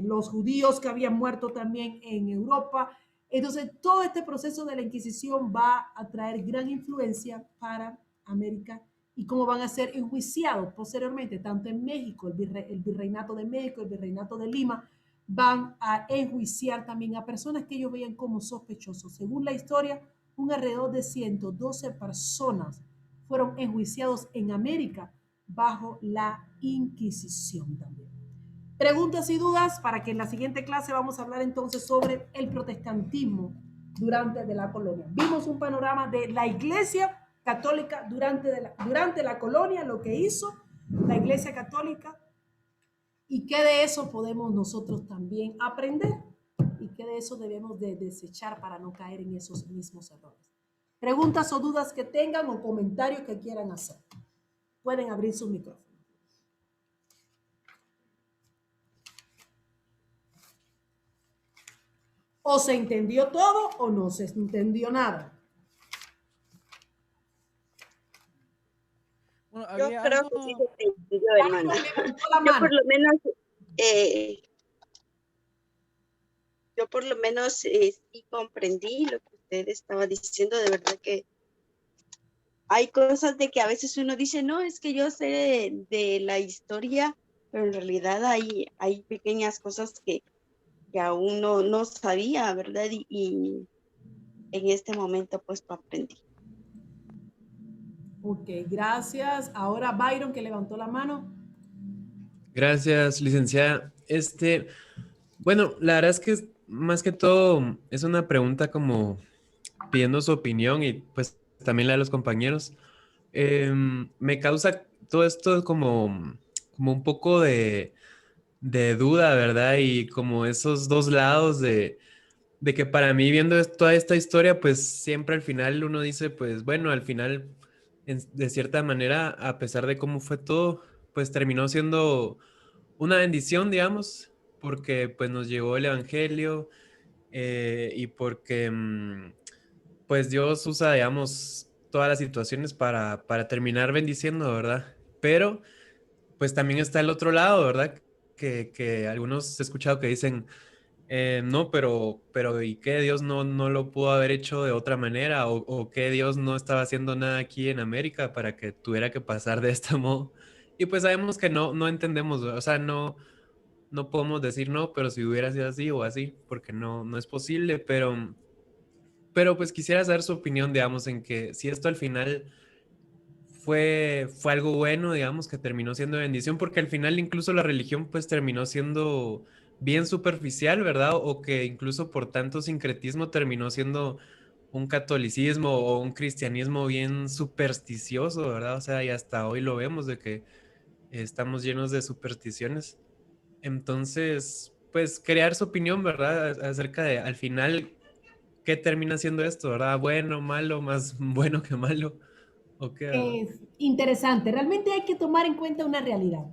los judíos que habían muerto también en Europa. Entonces, todo este proceso de la Inquisición va a traer gran influencia para América y cómo van a ser enjuiciados posteriormente, tanto en México, el virreinato de México, el virreinato de Lima, van a enjuiciar también a personas que ellos veían como sospechosos. Según la historia, un alrededor de 112 personas fueron enjuiciados en América bajo la Inquisición también. Preguntas y dudas para que en la siguiente clase vamos a hablar entonces sobre el protestantismo durante la colonia. Vimos un panorama de la Iglesia Católica durante la colonia, lo que hizo la Iglesia Católica y qué de eso podemos nosotros también aprender y qué de eso debemos de desechar para no caer en esos mismos errores. Preguntas o dudas que tengan o comentarios que quieran hacer. Pueden abrir su micrófono. O se entendió todo o no se entendió nada. Bueno, Yo había creo algo... que sí se entendió, hermana. Yo por lo menos sí comprendí lo que usted estaba diciendo. De verdad que hay cosas de que a veces uno dice, no, es que yo sé de la historia, pero en realidad hay pequeñas cosas que aún no sabía, ¿verdad? Y en este momento pues lo aprendí. Ok, gracias. Ahora Byron, que levantó la mano. Gracias, licenciada. Bueno, la verdad es que más que todo es una pregunta como pidiendo su opinión y pues también la de los compañeros. Me causa todo esto como un poco de duda, ¿verdad? Y como esos dos lados de que para mí viendo toda esta historia, pues siempre al final uno dice, pues bueno, al final, de cierta manera, a pesar de cómo fue todo, pues terminó siendo una bendición, digamos, porque pues nos llegó el Evangelio y porque pues Dios usa, digamos, todas las situaciones para terminar bendiciendo, ¿verdad? Pero pues también está el otro lado, ¿verdad? Que algunos he escuchado que dicen No, pero ¿y qué? Dios no lo pudo haber hecho de otra manera, o que Dios no estaba haciendo nada aquí en América para que tuviera que pasar de este modo. Y pues sabemos que no entendemos, o sea, no podemos decir no, pero si hubiera sido así o así, porque no es posible, pero pues quisiera saber su opinión, digamos, en que si esto al final fue algo bueno, digamos, que terminó siendo bendición, porque al final incluso la religión pues terminó siendo bien superficial, ¿verdad? O que incluso por tanto sincretismo terminó siendo un catolicismo o un cristianismo bien supersticioso, ¿verdad? O sea, y hasta hoy lo vemos de que estamos llenos de supersticiones. Entonces, pues crear su opinión, ¿verdad? Acerca de al final, ¿qué termina siendo esto, ¿verdad? Bueno, malo, más bueno que malo, ¿o qué, verdad? Es interesante. Realmente hay que tomar en cuenta una realidad.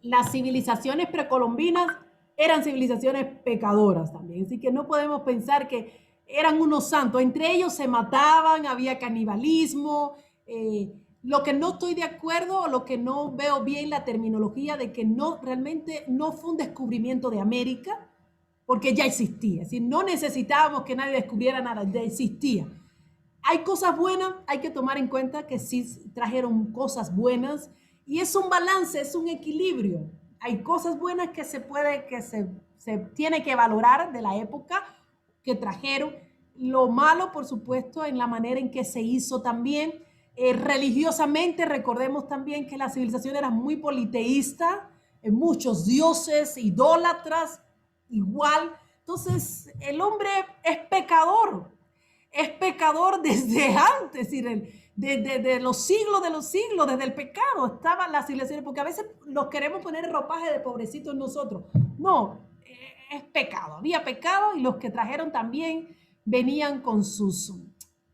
Las civilizaciones precolombinas eran civilizaciones pecadoras también, así que no podemos pensar que eran unos santos. Entre ellos se mataban, había canibalismo. Lo que no estoy de acuerdo, o lo que no veo bien la terminología de que no realmente no fue un descubrimiento de América, porque ya existía. Si no necesitábamos que nadie descubriera nada, ya existía. Hay cosas buenas, hay que tomar en cuenta que sí trajeron cosas buenas y es un balance, es un equilibrio. Hay cosas buenas que se tiene que valorar de la época que trajeron. Lo malo, por supuesto, en la manera en que se hizo también. Religiosamente, recordemos también que la civilización era muy politeísta, muchos dioses, idólatras, igual. Entonces, el hombre es pecador desde antes, de los siglos, desde el pecado estaba la civilización, porque a veces nos queremos poner ropaje de pobrecitos nosotros. No, es pecado, había pecado y los que trajeron también venían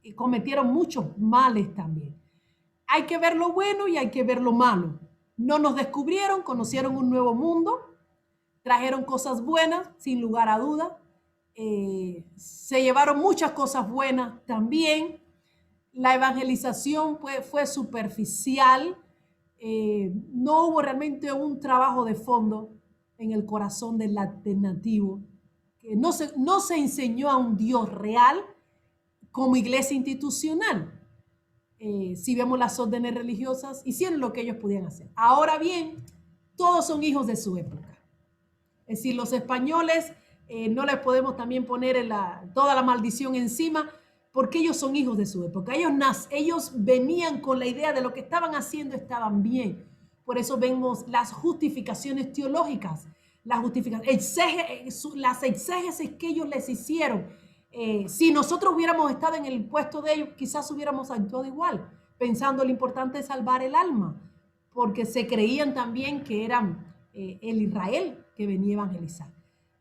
y cometieron muchos males también. Hay que ver lo bueno y hay que ver lo malo. No nos descubrieron, conocieron un nuevo mundo, trajeron cosas buenas, sin lugar a duda. Se llevaron muchas cosas buenas también. La evangelización fue superficial. No hubo realmente un trabajo de fondo en el corazón del nativo. No se enseñó a un Dios real como iglesia institucional. Si vemos las órdenes religiosas, hicieron lo que ellos podían hacer. Ahora bien, todos son hijos de su época. Es decir, los españoles no les podemos también poner toda la maldición encima, porque ellos son hijos de su época. Ellos venían con la idea de lo que estaban haciendo estaban bien. Por eso vemos las justificaciones teológicas, las exégesis que ellos les hicieron. Si nosotros hubiéramos estado en el puesto de ellos, quizás hubiéramos actuado igual, pensando lo importante es salvar el alma, porque se creían también que eran el Israel que venía a evangelizar.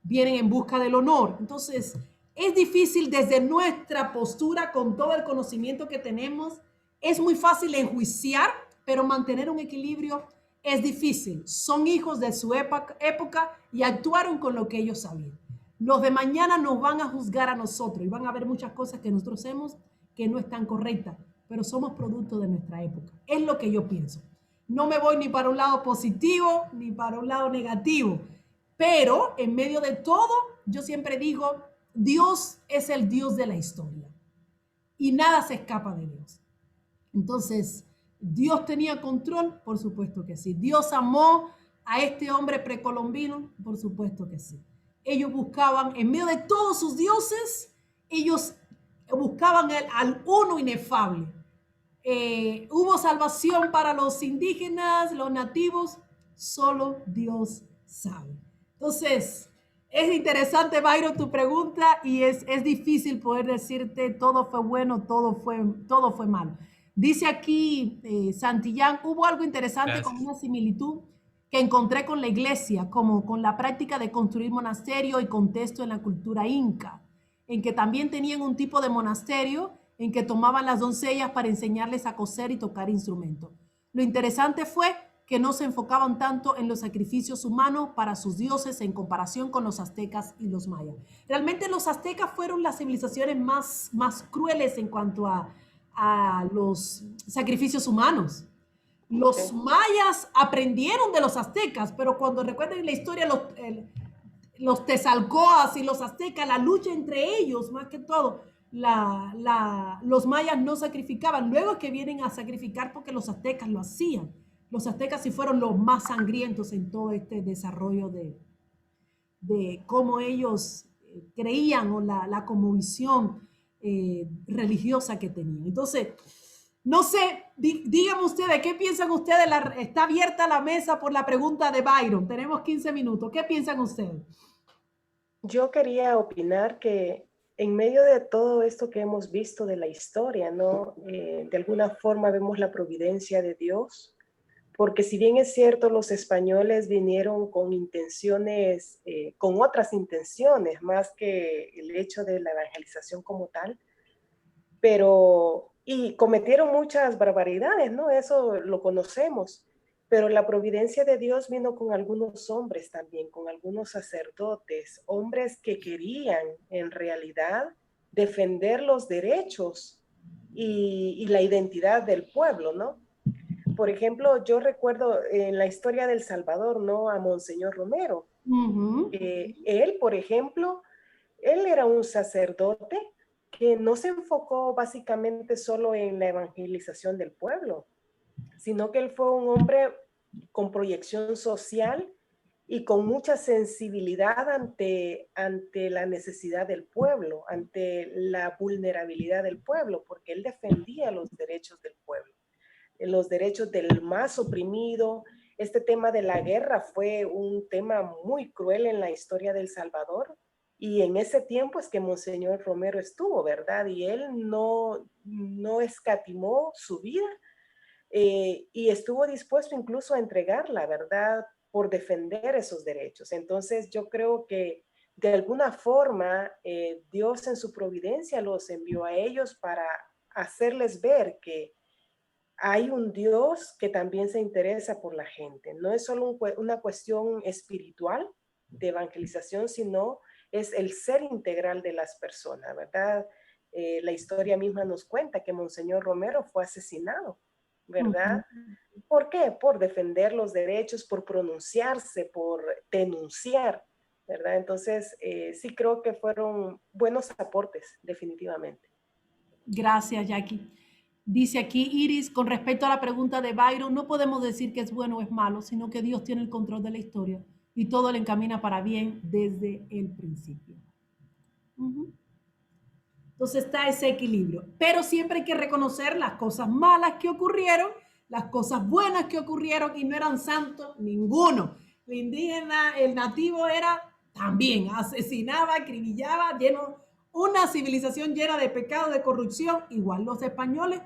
Vienen en busca del honor. Entonces, es difícil desde nuestra postura, con todo el conocimiento que tenemos, es muy fácil enjuiciar, pero mantener un equilibrio es difícil. Son hijos de su época y actuaron con lo que ellos sabían. Los de mañana nos van a juzgar a nosotros y van a ver muchas cosas que nosotros hacemos que no están correctas, pero somos producto de nuestra época. Es lo que yo pienso. No me voy ni para un lado positivo ni para un lado negativo, pero en medio de todo, yo siempre digo, Dios es el Dios de la historia y nada se escapa de Dios. Entonces, ¿Dios tenía control? Por supuesto que sí. ¿Dios amó a este hombre precolombino? Por supuesto que sí. Ellos buscaban, en medio de todos sus dioses, ellos buscaban al uno inefable. Hubo salvación para los indígenas, los nativos, solo Dios sabe. Entonces, es interesante, Byron, tu pregunta y es difícil poder decirte todo fue bueno, todo fue malo. Dice aquí Santillán, hubo algo interesante con una similitud que encontré con la iglesia, como con la práctica de construir monasterio y contexto en la cultura inca, en que también tenían un tipo de monasterio en que tomaban las doncellas para enseñarles a coser y tocar instrumentos. Lo interesante fue que no se enfocaban tanto en los sacrificios humanos para sus dioses en comparación con los aztecas y los mayas. Realmente los aztecas fueron las civilizaciones más crueles en cuanto a los sacrificios humanos. Los mayas aprendieron de los aztecas, pero cuando recuerden la historia, los Tezalcoas y los aztecas, la lucha entre ellos, más que todo, los mayas no sacrificaban, luego que vienen a sacrificar porque los aztecas lo hacían. Los aztecas sí fueron los más sangrientos en todo este desarrollo de cómo ellos creían o la cosmovisión religiosa que tenían. Entonces, no sé, díganme ustedes, ¿qué piensan ustedes? Está abierta la mesa por la pregunta de Byron. Tenemos 15 minutos. ¿Qué piensan ustedes? Yo quería opinar que en medio de todo esto que hemos visto de la historia, ¿no? De alguna forma vemos la providencia de Dios, porque si bien es cierto, los españoles vinieron con intenciones, con otras intenciones, más que el hecho de la evangelización como tal, y cometieron muchas barbaridades, ¿no? Eso lo conocemos. Pero la providencia de Dios vino con algunos hombres también, con algunos sacerdotes, hombres que querían en realidad defender los derechos y la identidad del pueblo, ¿no? Por ejemplo, yo recuerdo en la historia del Salvador, ¿no? A Monseñor Romero. Él, por ejemplo, él era un sacerdote que no se enfocó básicamente solo en la evangelización del pueblo, sino que él fue un hombre con proyección social y con mucha sensibilidad ante la necesidad del pueblo, ante la vulnerabilidad del pueblo, porque él defendía los derechos del pueblo, los derechos del más oprimido. Este tema de la guerra fue un tema muy cruel en la historia del Salvador, y en ese tiempo es que Monseñor Romero estuvo, ¿verdad? Y él no escatimó su vida, y estuvo dispuesto incluso a entregar la verdad por defender esos derechos. Entonces yo creo que de alguna forma Dios en su providencia los envió a ellos para hacerles ver que hay un Dios que también se interesa por la gente. No es solo una cuestión espiritual de evangelización, sino es el ser integral de las personas, ¿verdad? La historia misma nos cuenta que Monseñor Romero fue asesinado, ¿verdad? ¿Por qué? Por defender los derechos, por pronunciarse, por denunciar, ¿verdad? Entonces, sí creo que fueron buenos aportes, definitivamente. Gracias, Jackie. Dice aquí Iris, con respecto a la pregunta de Byron, no podemos decir que es bueno o es malo, sino que Dios tiene el control de la historia y todo le encamina para bien desde el principio. Entonces está ese equilibrio, pero siempre hay que reconocer las cosas malas que ocurrieron, las cosas buenas que ocurrieron, y no eran santos ninguno. El indígena, el nativo era también, asesinaba, acribillaba, una civilización llena de pecado, de corrupción, igual los españoles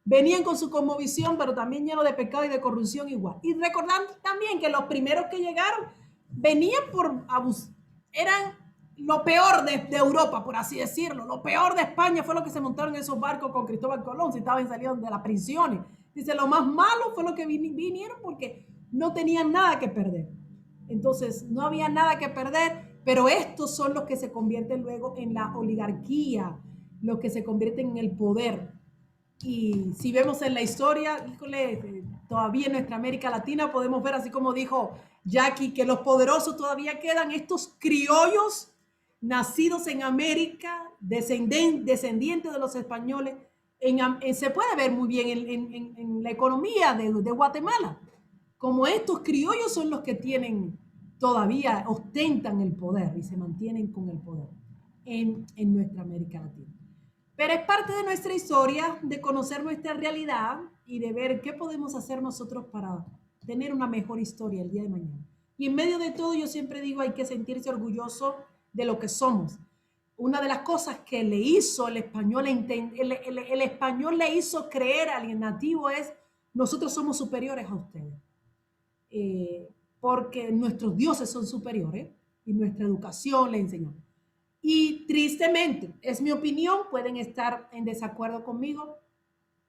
venían con su cosmovisión, pero también lleno de pecado y de corrupción igual. Y recordando también que los primeros que llegaron venían por abusar, eran lo peor de Europa, por así decirlo. Lo peor de España fue lo que se montaron en esos barcos con Cristóbal Colón, si estaban saliendo de las prisiones. Dice, lo más malo fue lo que vinieron porque no tenían nada que perder. Entonces, no había nada que perder, pero estos son los que se convierten luego en la oligarquía, los que se convierten en el poder. Y si vemos en la historia, híjole, todavía en nuestra América Latina podemos ver, así como dijo Jackie, que los poderosos todavía quedan, estos criollos nacidos en América, descendientes de los españoles. Se puede ver muy bien en la economía de Guatemala, como estos criollos son los que todavía ostentan el poder y se mantienen con el poder en nuestra América Latina. Pero es parte de nuestra historia, de conocer nuestra realidad y de ver qué podemos hacer nosotros para tener una mejor historia el día de mañana. Y en medio de todo, yo siempre digo, hay que sentirse orgulloso de lo que somos. Una de las cosas que le hizo el español, el español le hizo creer al nativo es, nosotros somos superiores a ustedes. Porque nuestros dioses son superiores y nuestra educación le enseñó. Y tristemente, es mi opinión, pueden estar en desacuerdo conmigo.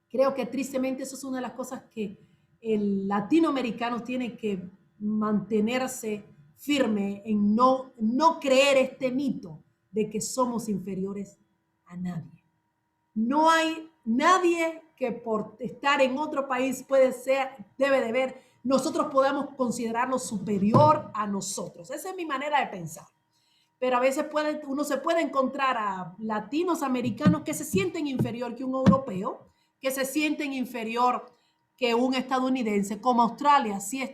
Creo que tristemente eso es una de las cosas que el latinoamericano tiene que mantenerse firme en no creer este mito de que somos inferiores a nadie. No hay nadie que por estar en otro país debe de ver, nosotros podamos considerarlo superior a nosotros. Esa es mi manera de pensar. pero a veces uno se puede encontrar a latinos americanos que se sienten inferior que un europeo, que se sienten inferior que un estadounidense, como Australia. Sí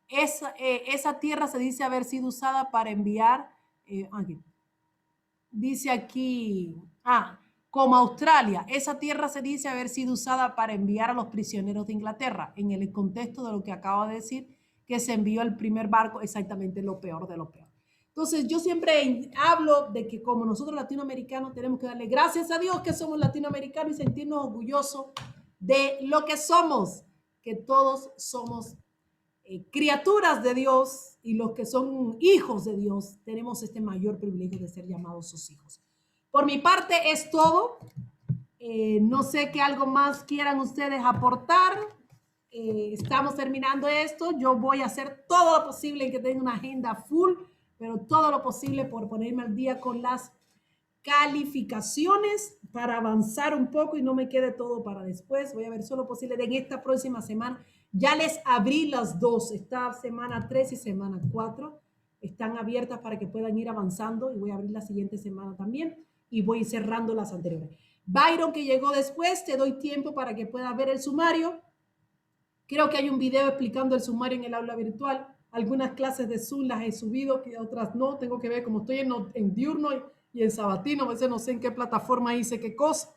esa tierra se dice haber sido usada para enviar, dice aquí, como Australia, esa tierra se dice haber sido usada para enviar a los prisioneros de Inglaterra, en el contexto de lo que acabo de decir, que se envió el primer barco, exactamente lo peor de lo peor. Entonces, yo siempre hablo de que como nosotros latinoamericanos tenemos que darle gracias a Dios que somos latinoamericanos y sentirnos orgullosos de lo que somos, que todos somos criaturas de Dios, y los que son hijos de Dios tenemos este mayor privilegio de ser llamados sus hijos. Por mi parte es todo. No sé qué algo más quieran ustedes aportar. Estamos terminando esto. Yo voy a hacer todo lo posible en que tenga una agenda full, pero todo lo posible por ponerme al día con las calificaciones para avanzar un poco y no me quede todo para después. Voy a ver solo posible en esta próxima semana. Ya les abrí las dos, esta semana 3 y semana 4 están abiertas para que puedan ir avanzando, y voy a abrir la siguiente semana también y voy cerrando las anteriores. Byron, que llegó después, te doy tiempo para que puedas ver el sumario. Creo que hay un video explicando el sumario en el aula virtual. Algunas clases de Zoom las he subido, que otras no. Tengo que ver, como estoy en diurno y en sabatino, a veces no sé en qué plataforma hice qué cosa,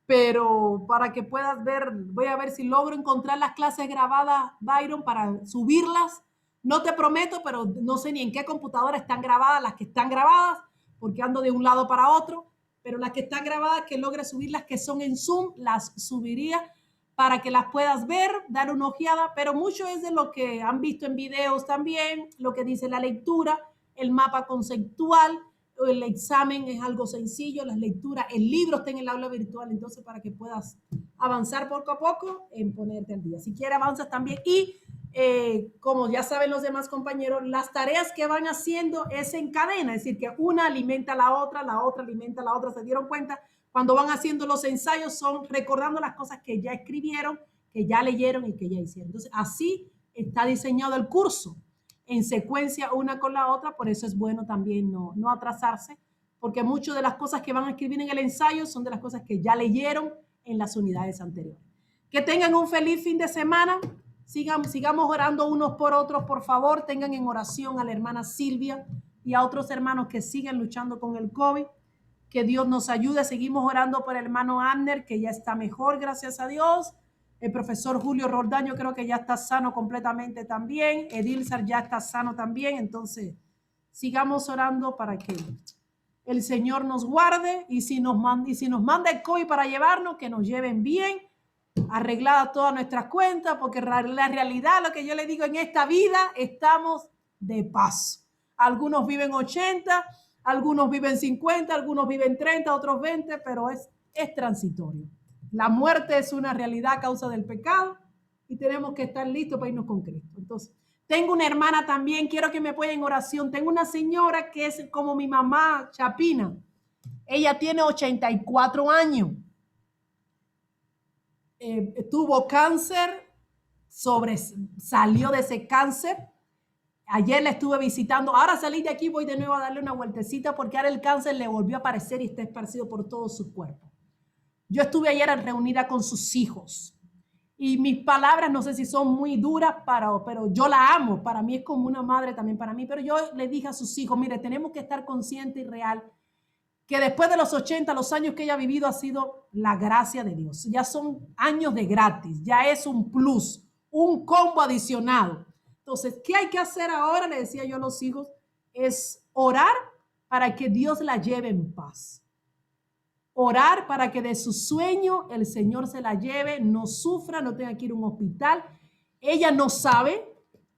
pero para que puedas ver, voy a ver si logro encontrar las clases grabadas, Byron, para subirlas. No te prometo, pero no sé ni en qué computadora están grabadas las que están grabadas, porque ando de un lado para otro, pero las que están grabadas, que logre subirlas, que son en Zoom, las subiría para que las puedas ver, dar una ojeada, pero mucho es de lo que han visto en videos también, lo que dice la lectura, el mapa conceptual. El examen es algo sencillo, las lecturas, el libro está en el aula virtual, entonces para que puedas avanzar poco a poco en ponerte al día. Si quieres avanzas también, y como ya saben los demás compañeros, las tareas que van haciendo es en cadena, es decir, que una alimenta a la otra alimenta a la otra. ¿Se dieron cuenta? Cuando van haciendo los ensayos son recordando las cosas que ya escribieron, que ya leyeron y que ya hicieron. Entonces así está diseñado el curso, en secuencia una con la otra. Por eso es bueno también no atrasarse, porque muchas de las cosas que van a escribir en el ensayo son de las cosas que ya leyeron en las unidades anteriores. Que tengan un feliz fin de semana. Sigamos orando unos por otros, por favor. Tengan en oración a la hermana Silvia y a otros hermanos que siguen luchando con el COVID. Que Dios nos ayude. Seguimos orando por el hermano Abner, que ya está mejor, gracias a Dios. El profesor Julio Roldaño creo que ya está sano completamente también. Edilzar ya está sano también. Entonces, sigamos orando para que el Señor nos guarde, y si nos manda el COVID para llevarnos, que nos lleven bien, arreglada todas nuestras cuentas, porque la realidad, lo que yo le digo, en esta vida estamos de paso. Algunos viven 80, algunos viven 50, algunos viven 30, otros 20, pero es transitorio. La muerte es una realidad a causa del pecado y tenemos que estar listos para irnos con Cristo. Entonces, tengo una hermana también, quiero que me apoyen en oración. Tengo una señora que es como mi mamá, Chapina. Ella tiene 84 años. Tuvo cáncer, salió de ese cáncer. Ayer la estuve visitando. Ahora salí de aquí, voy de nuevo a darle una vueltecita, porque ahora el cáncer le volvió a aparecer y está esparcido por todo su cuerpo. Yo estuve ayer reunida con sus hijos y mis palabras no sé si son muy duras, pero yo la amo. Para mí es como una madre también para mí. Pero yo le dije a sus hijos, mire, tenemos que estar conscientes y real que después de los 80, los años que ella ha vivido ha sido la gracia de Dios. Ya son años de gratis, ya es un plus, un combo adicionado. Entonces, ¿qué hay que hacer ahora? Le decía yo a los hijos, es orar para que Dios la lleve en paz. Orar para que de su sueño el Señor se la lleve, no sufra, no tenga que ir a un hospital. Ella no sabe,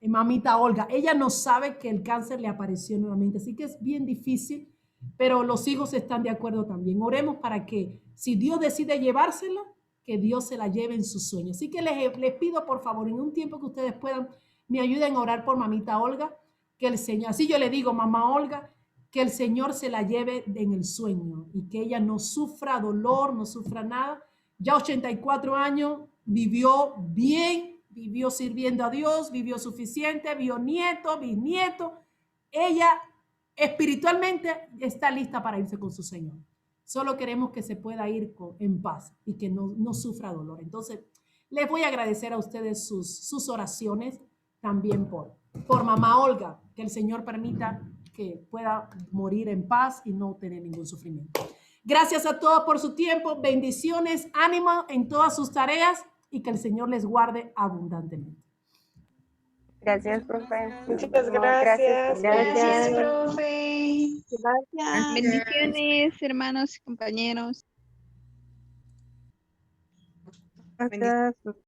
mamita Olga, ella no sabe que el cáncer le apareció nuevamente, así que es bien difícil, pero los hijos están de acuerdo también. Oremos para que, si Dios decide llevársela, que Dios se la lleve en su sueño. Así que les pido, por favor, en un tiempo que ustedes puedan, me ayuden a orar por mamita Olga, que el Señor, así yo le digo, mamá Olga, que el Señor se la lleve en el sueño y que ella no sufra dolor, no sufra nada. Ya 84 años, vivió bien, vivió sirviendo a Dios, vivió suficiente, vio nieto, bisnieto. Ella espiritualmente está lista para irse con su Señor. Solo queremos que se pueda ir en paz y que no sufra dolor. Entonces, les voy a agradecer a ustedes sus oraciones también por mamá Olga, que el Señor permita que pueda morir en paz y no tener ningún sufrimiento. Gracias a todos por su tiempo, bendiciones, ánimo en todas sus tareas y que el Señor les guarde abundantemente. Gracias, profe. Muchas Gracias. gracias. Gracias, profe. Gracias. Bendiciones, hermanos y compañeros. Gracias.